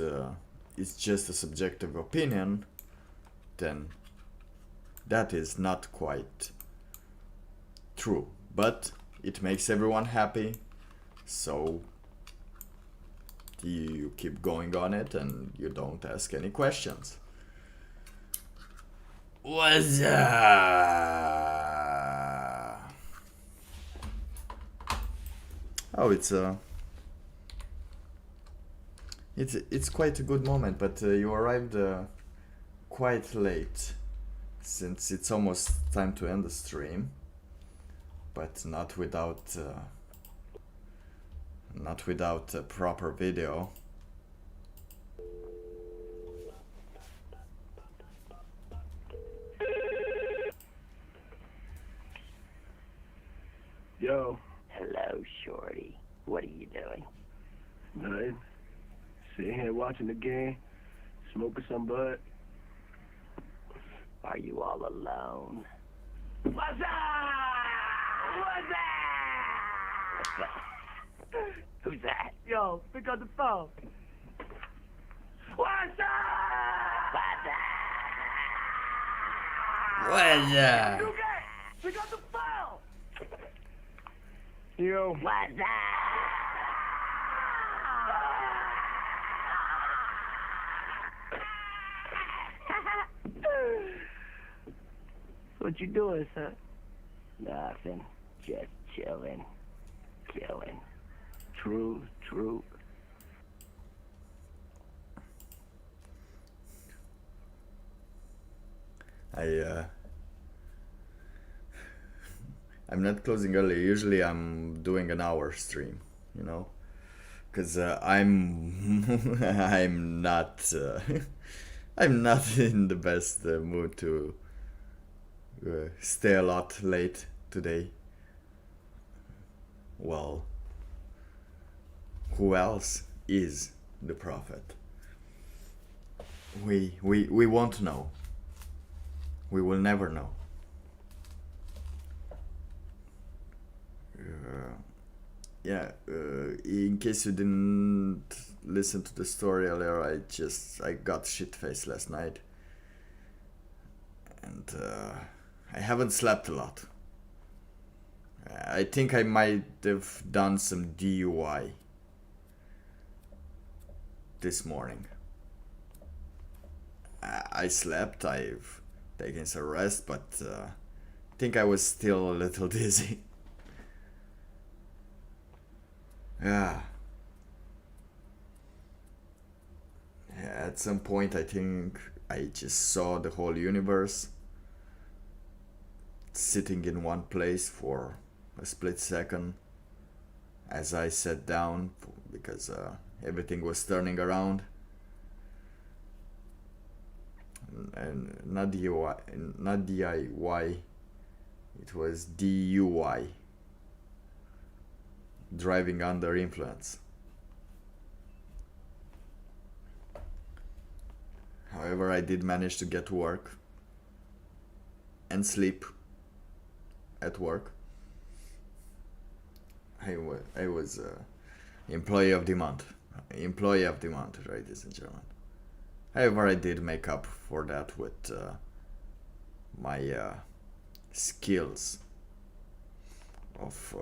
is just a subjective opinion, then that is not quite true. But it makes everyone happy, so you keep going on it and you don't ask any questions. What's up? Oh, it's quite a good moment, but you arrived quite late, since it's almost time to end the stream, but not without a proper video. Yo. Hello, shorty. What are you doing? Nothing. Sitting here watching the game, smoking some bud. Are you all alone? What's up? What's up? Who's that? Yo, pick up the phone. What's up? What's up? What's that? We got the file! Yo. What's What you doing, son? Nothing. Just chilling. Killing. True. I'm not closing early. Usually I'm doing an hour stream, you know, because I'm I'm not I'm not in the best mood to stay a lot late today. Well, who else is the prophet? We won't know. We will never know. In case you didn't listen to the story earlier, I got shit-faced last night, and I haven't slept a lot. I think I might have done some DUI this morning. I slept, I've taken some rest, but I think I was still a little dizzy. Yeah. At some point I think I just saw the whole universe sitting in one place for a split second as I sat down because everything was turning around. And not DIY, it was DUI. Driving under influence. However, I did manage to get to work and sleep at work. I was employee of the month. Employee of the month, ladies and gentlemen. However, I did make up for that with my skills of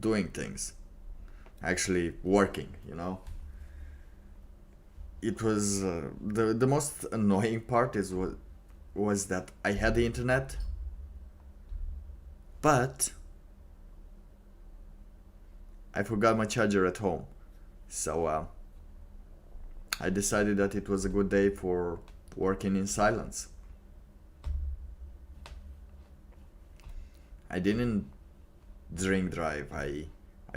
doing things, actually working, you know. It was the most annoying part was that I had the internet, but I forgot my charger at home, so I decided that it was a good day for working in silence. I didn't drink drive. I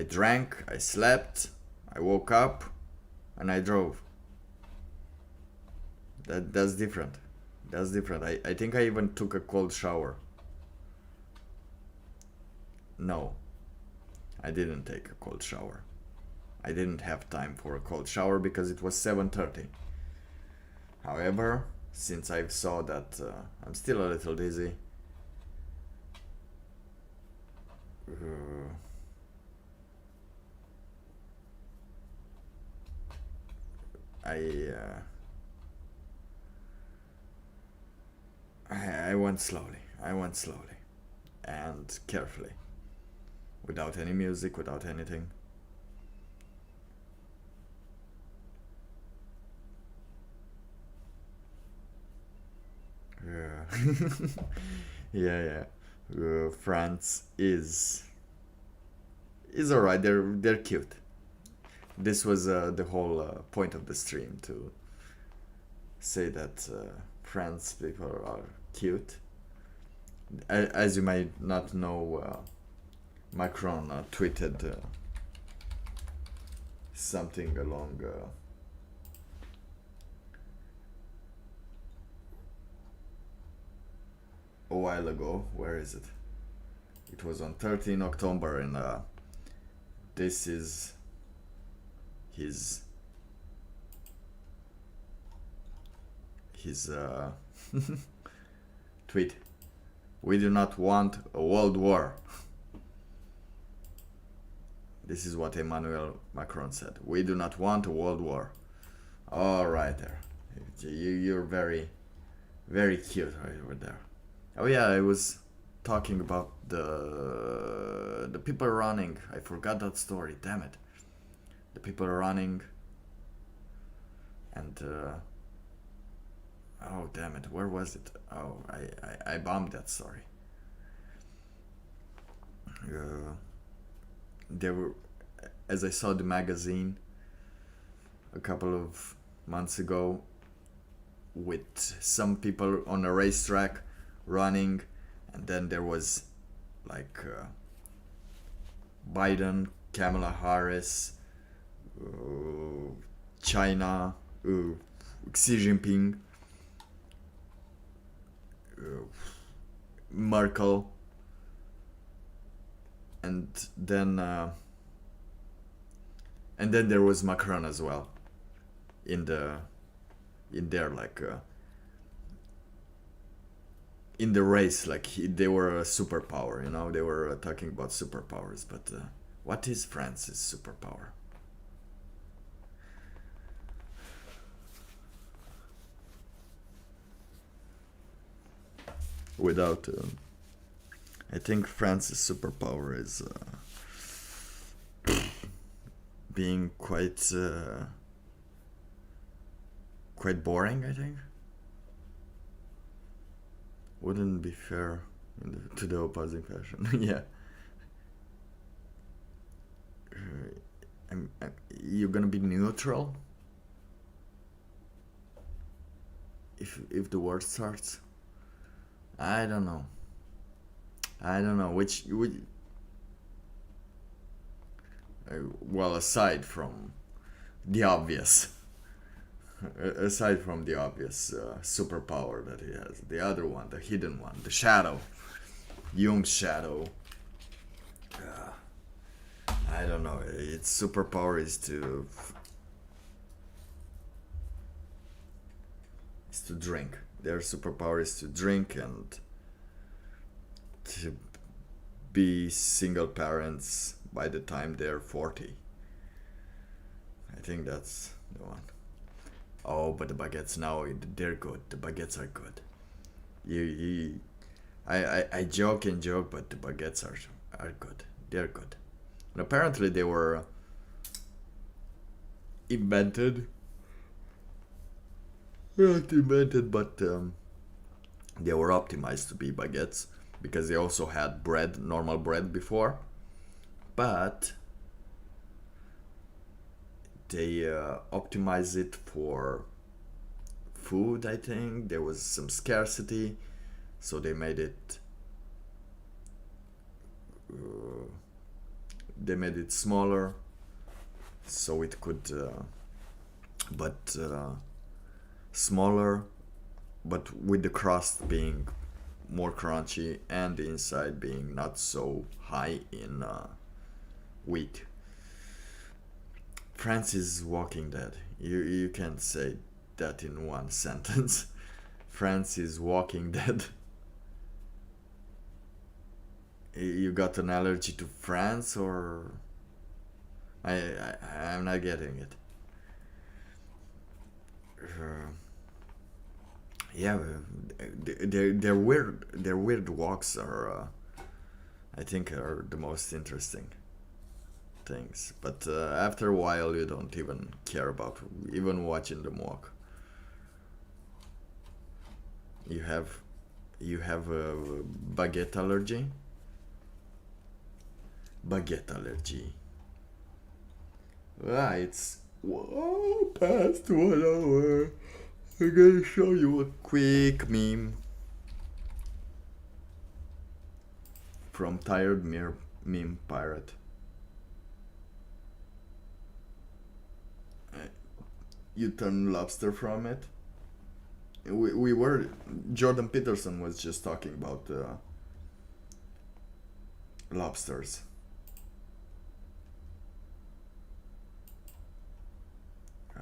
drank, I slept, I woke up, and I drove. That's different. That's different. I think I even took a cold shower. No, I didn't take a cold shower. I didn't have time for a cold shower because it was 7:30. However, since I saw that I'm still a little dizzy, I went slowly. I went slowly and carefully, without any music, without anything. Yeah. France is alright. They're cute. This was the whole point of the stream, to say that France people are cute. As you might not know, Macron tweeted something along a while ago. Where is it? It was on 13 October, and this is his tweet. We do not want a world war. This is what Emmanuel Macron said. We do not want a world war. All right, there. You're very, very cute right over there. Oh yeah, I was talking about the people running. I forgot that story. Damn it. The people running. And oh damn it, where was it? Oh, I bombed that story. There were, as I saw the magazine a couple of months ago, with some people on a racetrack running, and then there was like Biden, Kamala Harris, China, Xi Jinping, Merkel, and then there was Macron as well in there, like in the race, like they were a superpower, you know. They were talking about superpowers, but what is France's superpower? Without I think France's superpower is being quite boring, I think. Wouldn't be fair to the opposing fashion. Yeah. You're gonna be neutral if the war starts. I don't know. Which well, aside from the obvious superpower that he has, the other one, the hidden one, the shadow, Jung's shadow. I don't know. Its superpower is to drink. Their superpower is to drink and to be single parents by the time they're 40. I think that's the one. Oh, but the baguettes now, they're good. The baguettes are good. I joke and joke, but the baguettes are good. They're good. And apparently they were invented. Not invented, but they were optimized to be baguettes, because they also had bread, normal bread before, but they optimized it for food. I think there was some scarcity, so they made it smaller, so it could smaller, but with the crust being more crunchy and the inside being not so high in wheat. France is walking dead. You can't say that in one sentence. France is walking dead. You got an allergy to France, or I'm not getting it. Yeah, their weird walks are, I think, are the most interesting things. But after a while, you don't even care about even watching them walk. You have a baguette allergy. Baguette allergy. It's past 1 hour. I'm gonna show you a quick meme from Tired Meme Pirate. You turn lobster from it. We were, Jordan Peterson was just talking about lobsters.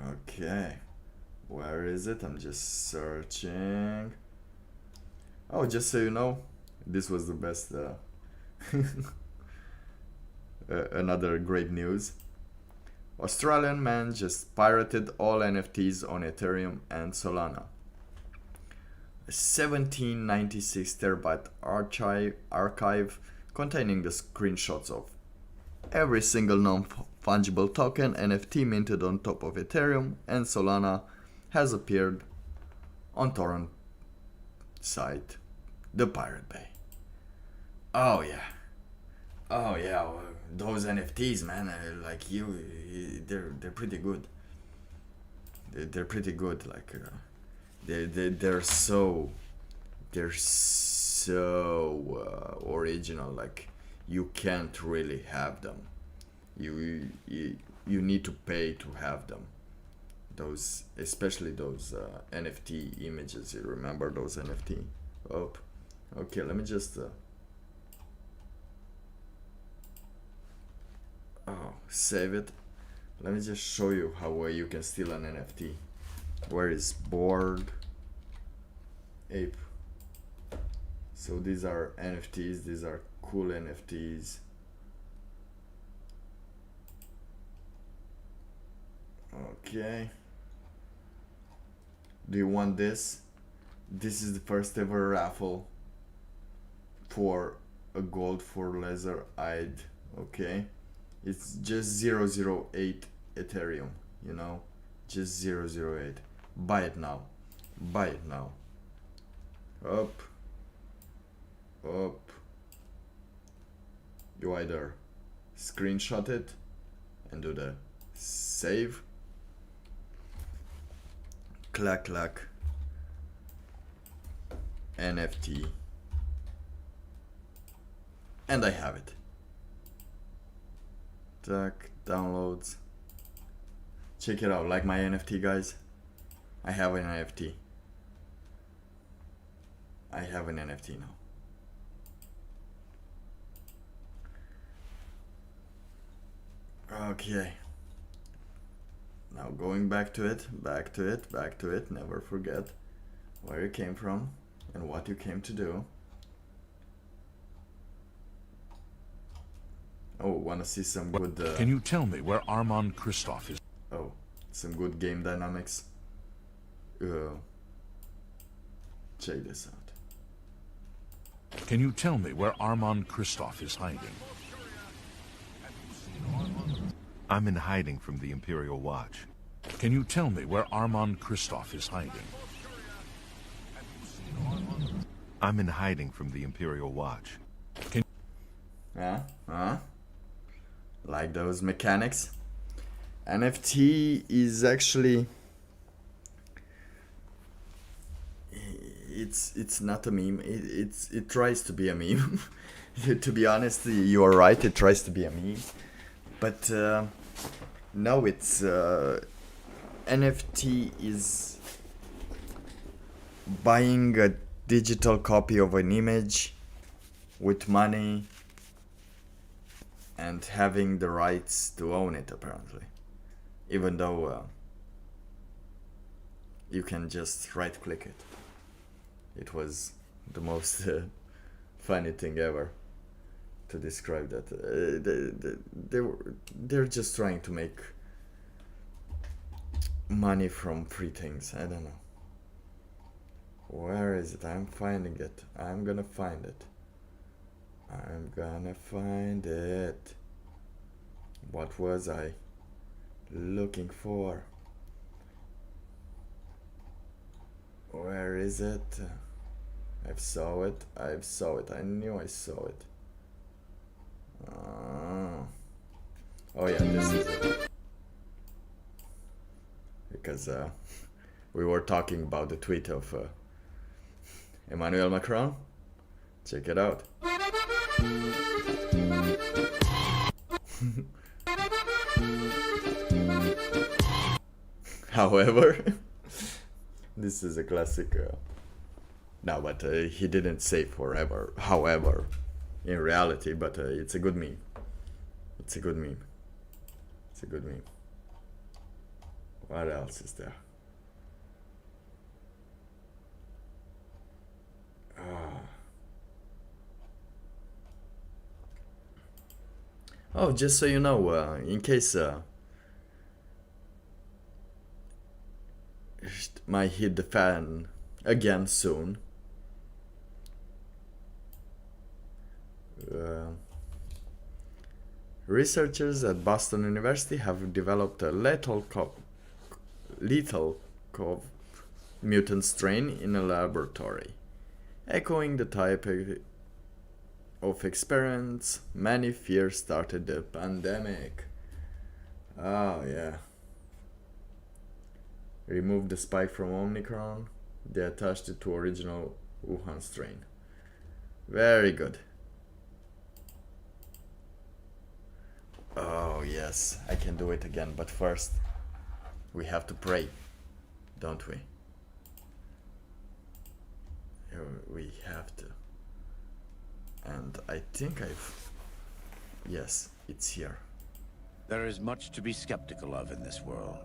Okay. Where is it? I'm just searching. Oh, just so you know, this was the best another great news. Australian man just pirated all NFTs on Ethereum and Solana. A 1796 terabyte archive containing the screenshots of every single non-fungible token NFT minted on top of Ethereum and Solana has appeared on torrent site, the Pirate Bay. Oh yeah, those NFTs, man, they're pretty good. They're pretty good. Like they're so original. Like you can't really have them. You need to pay to have them. Those, especially those NFT images. You remember those NFT? Oh, okay. Let me just. Save it. Let me just show you how you can steal an NFT. Where is Bored Ape? So these are NFTs. These are cool NFTs. Okay. Do you want this? This is the first ever raffle for a gold for laser eyed. Okay. It's just 008 Ethereum, you know, just 008. Buy it now. Buy it now. Up. You either screenshot it and do the save. Clack clack. NFT. And I have it. Tac, downloads. Check it out. Like my NFT, guys. I have an NFT. I have an NFT now. Okay. Now going back to it. Never forget where you came from and what you came to do. Oh, wanna see some good... Can you tell me where Armand Kristoff is? Oh, some good game dynamics. Check this out. Can you tell me where Armand Kristoff is hiding? I'm in hiding from the Imperial Watch. Can you tell me where Armand Kristoff is hiding? I'm in hiding from the Imperial Watch. Like those mechanics. NFT is actually... It's not a meme. It tries to be a meme. To be honest, you are right. It tries to be a meme. But no, it's... NFT is buying a digital copy of an image with money and having the rights to own it, apparently. Even though you can just right click it. It was the most funny thing ever to describe that. They're just trying to make money from free things. I don't know. Where is it? I'm finding it. I'm gonna find it. I'm gonna find it. What was I looking for? Where is it? I saw it. I knew I saw it. Oh yeah, this is it. Because we were talking about the tweet of Emmanuel Macron. Check it out. However, this is a classic. No, but he didn't say forever. However, in reality, but it's a good meme. It's a good meme. It's a good meme. What else is there? Oh, just so you know, in case might hit the fan again soon. Researchers at Boston University have developed a lethal mutant strain in a laboratory, echoing the type of experiments many fear started the pandemic. Oh yeah. Removed the spike from Omicron. They attached it to original Wuhan strain. Very good. Oh yes, I can do it again, but first we have to pray, don't we? We have to. And I think yes, it's here. There is much to be skeptical of in this world,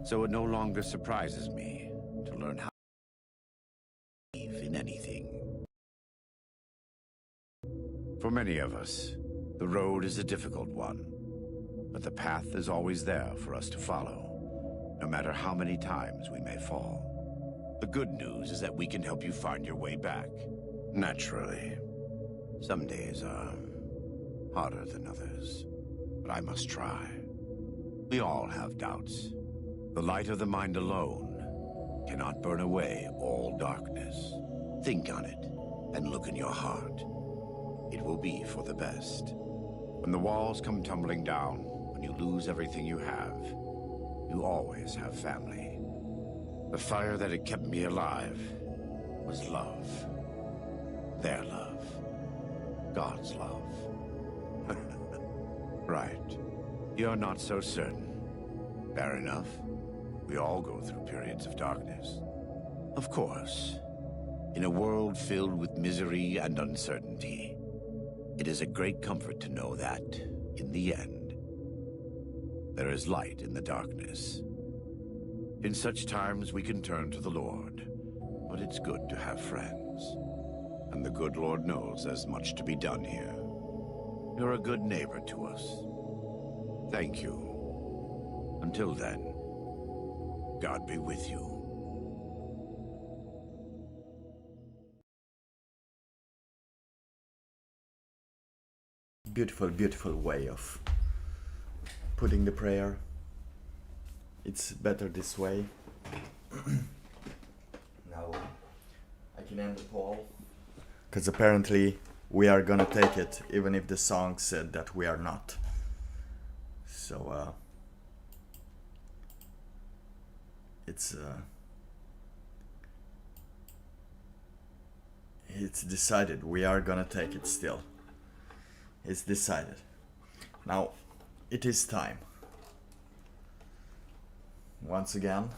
so it no longer surprises me to learn how to believe in anything. For many of us, the road is a difficult one, but the path is always there for us to follow, no matter how many times we may fall. The good news is that we can help you find your way back, naturally. Some days are harder than others, but I must try. We all have doubts. The light of the mind alone cannot burn away all darkness. Think on it and look in your heart. It will be for the best. When the walls come tumbling down, when you lose everything you have, you always have family. The fire that had kept me alive was love. Their love. God's love. Right. You're not so certain. Fair enough. We all go through periods of darkness. Of course. In a world filled with misery and uncertainty, it is a great comfort to know that, in the end, there is light in the darkness. In such times we can turn to the Lord, but it's good to have friends. And the good Lord knows there's much to be done here. You're a good neighbor to us. Thank you. Until then, God be with you. Beautiful, beautiful way of putting the prayer. It's better this way. Now I can end the poll. Because apparently we are gonna take it, even if the song said that we are not. So it's decided. We are gonna take it still. It's decided. Now it is time. Once again.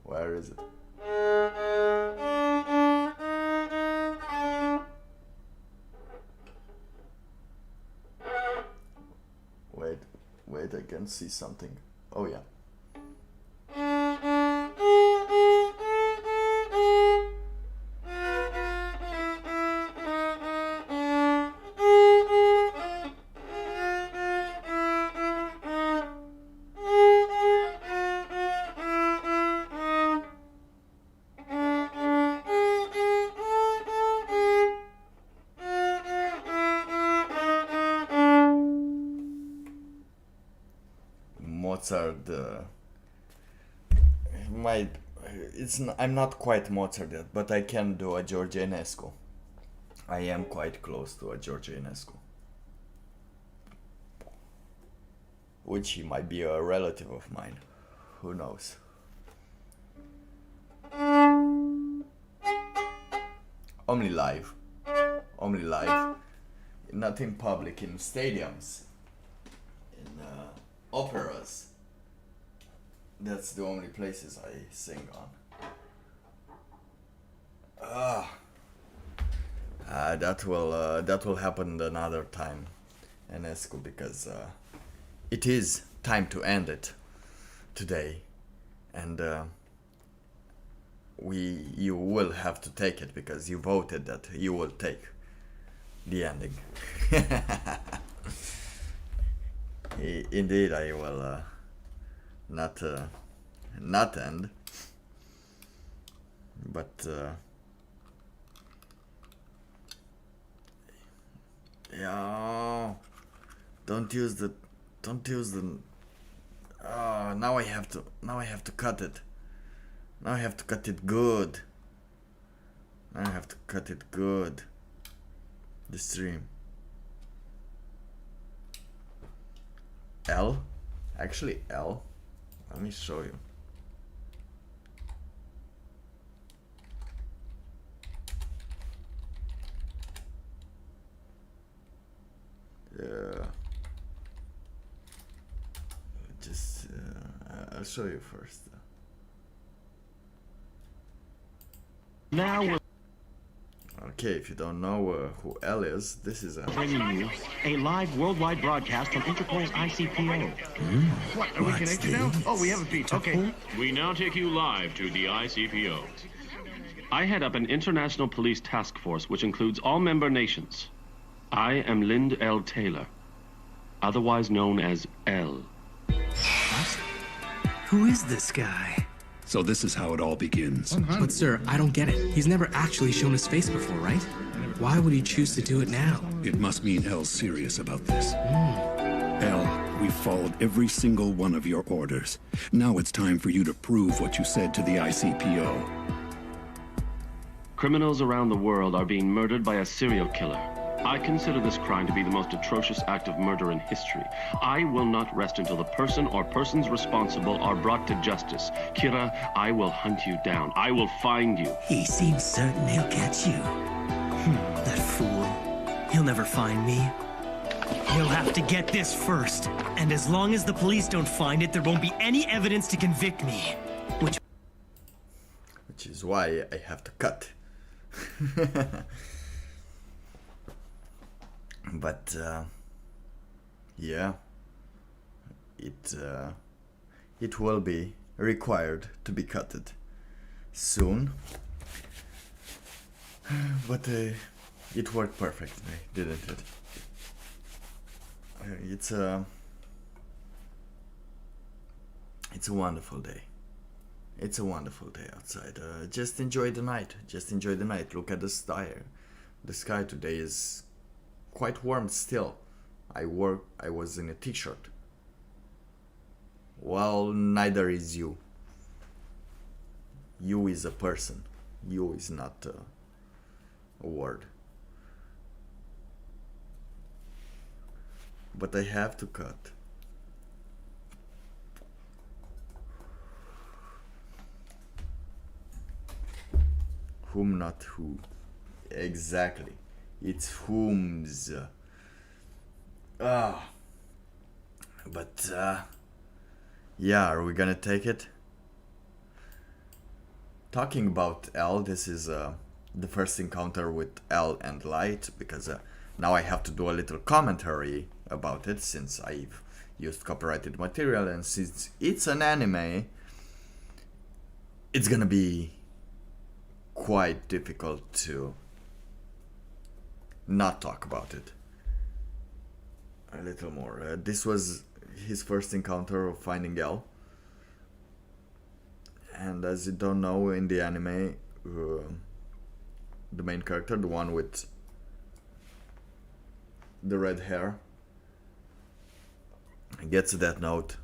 Where is it? Wait, I can see something. Oh yeah. Mozart, I'm not quite Mozart yet, but I can do a George Enescu. I am quite close to a George Enescu, which he might be a relative of mine. Who knows? Only live, not in public, in stadiums, in operas. That's the only places I sing on. That will happen another time, Enescu, because it is time to end it today, and you will have to take it because you voted that you will take the ending. Indeed, I will not end, but yeah, don't use the. Now I have to cut it. Now I have to cut it good. Now I have to cut it good. The stream. L? Actually L. Let me show you. Just I'll show you first. Now we're Okay, if you don't know who L is, this is bringing you a live worldwide broadcast from Interpol's ICPO. What, are we connected now? Oh, we have a beat. Okay. We now take you live to the ICPO. I head up an international police task force which includes all member nations. I am Lind L. Taylor, otherwise known as L. Who is this guy? So this is how it all begins. But sir, I don't get it. He's never actually shown his face before, right? Why would he choose to do it now? It must mean L's serious about this. L, we followed every single one of your orders. Now it's time for you to prove what you said to the ICPO. Criminals around the world are being murdered by a serial killer. I consider this crime to be the most atrocious act of murder in history. I will not rest until the person or persons responsible are brought to justice. Kira, I will hunt you down. I will find you. He seems certain he'll catch you. That fool. He'll never find me. He'll have to get this first. And as long as the police don't find it, there won't be any evidence to convict me. Which is why I have to cut. But yeah, it will be required to be cutted soon. But it worked perfectly, didn't it? It's a wonderful day. It's a wonderful day outside. Just enjoy the night. Just enjoy the night. Look at the sky. The sky today is quite warm still. I was in a t-shirt. Well, neither is you. You is a person. You is not a word. But I have to cut. Whom, not who. Exactly. It's whom's. But yeah, are we gonna take it? Talking about L, this is the first encounter with L and Light, because now I have to do a little commentary about it, since I've used copyrighted material, and since it's an anime, it's gonna be quite difficult to not talk about it a little more. This was his first encounter of finding L, and as you don't know, in the anime, the main character, the one with the red hair, gets that note,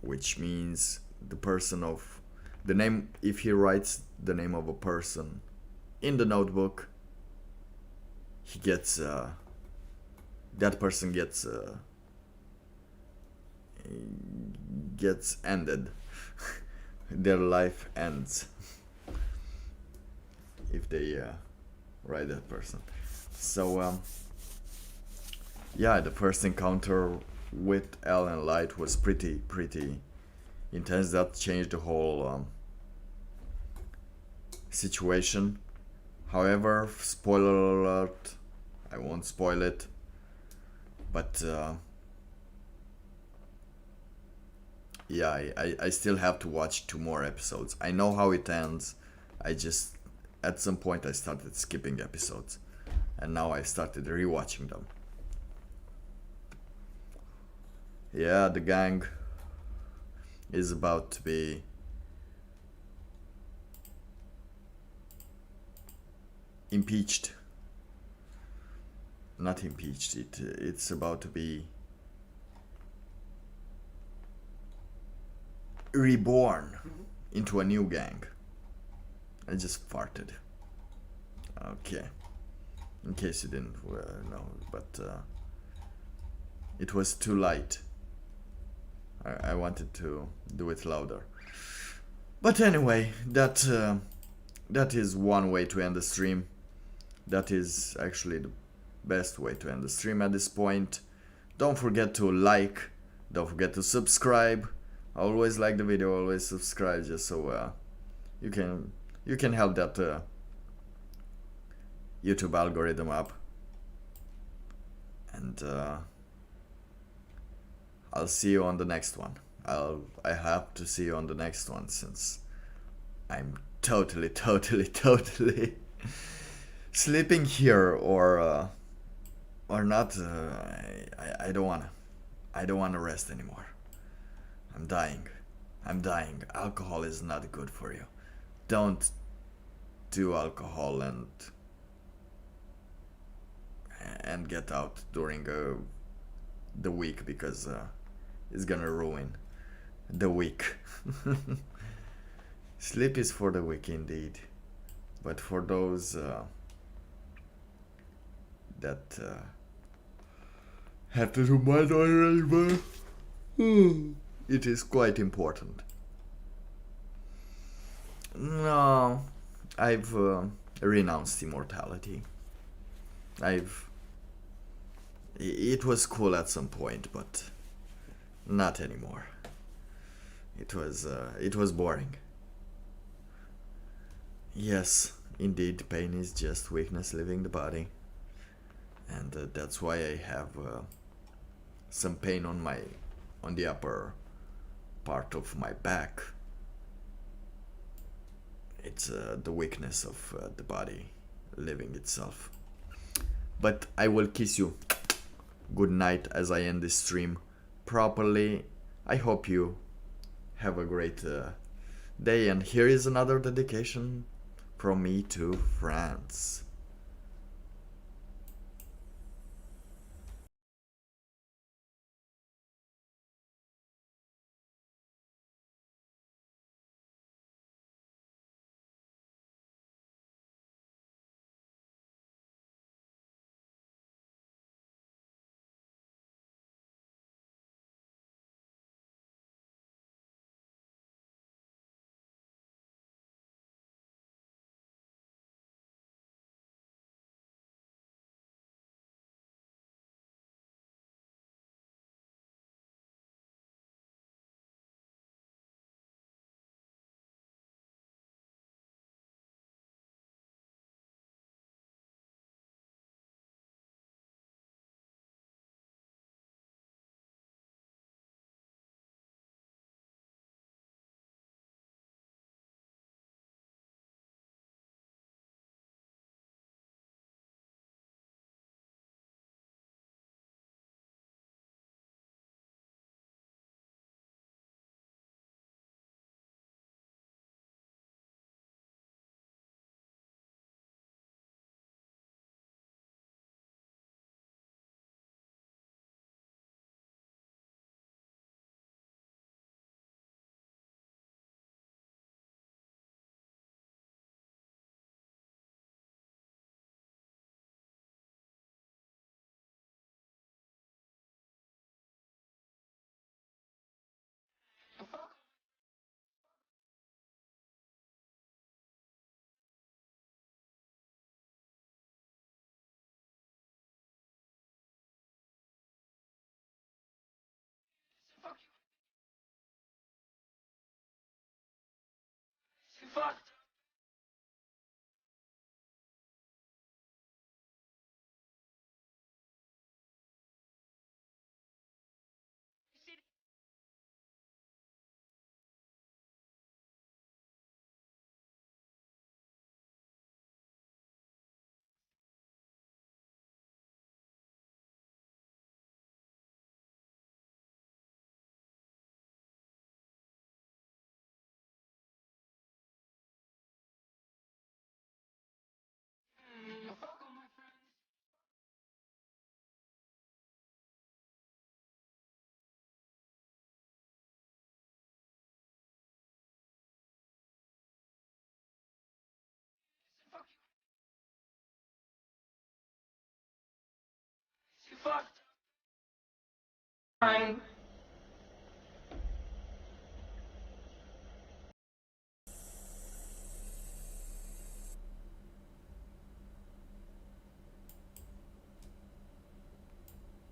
which means the person of the name. If he writes the name of a person in the notebook, he gets that person gets ended. Their life ends if they write that person. So yeah, the first encounter with L and Light was pretty intense. That changed the whole situation. However, spoiler alert, I won't spoil it, but yeah, I still have to watch 2 more episodes. I know how it ends. I just, at some point I started skipping episodes. and now I started rewatching them. Yeah, the gang is about to be impeached. Not impeached, it's about to be reborn into a new gang. I just farted. Okay. In case you didn't know, but it was too light. I wanted to do it louder. But anyway, that is one way to end the stream. That is actually the best way to end the stream at this point. Don't forget to like, don't forget to subscribe. Always like the video, always subscribe, just so you can help that YouTube algorithm up. And I'll see you on the next one. I have to see you on the next one, since I'm totally sleeping here, or not. I don't wanna rest anymore. I'm dying. Alcohol is not good for you. Don't do alcohol and get out during the week, because it's gonna ruin the week. Sleep is for the weak indeed, but for those that have to do mind arrangement, it is quite important. No, I've renounced immortality. It was cool at some point, but not anymore. It was boring. Yes, indeed, pain is just weakness leaving the body, and that's why I have some pain on the upper part of my back. It's the weakness of the body living itself. But I will kiss you good night as I end this stream properly. I hope you have a great day, and here is another dedication from me to France. Fine.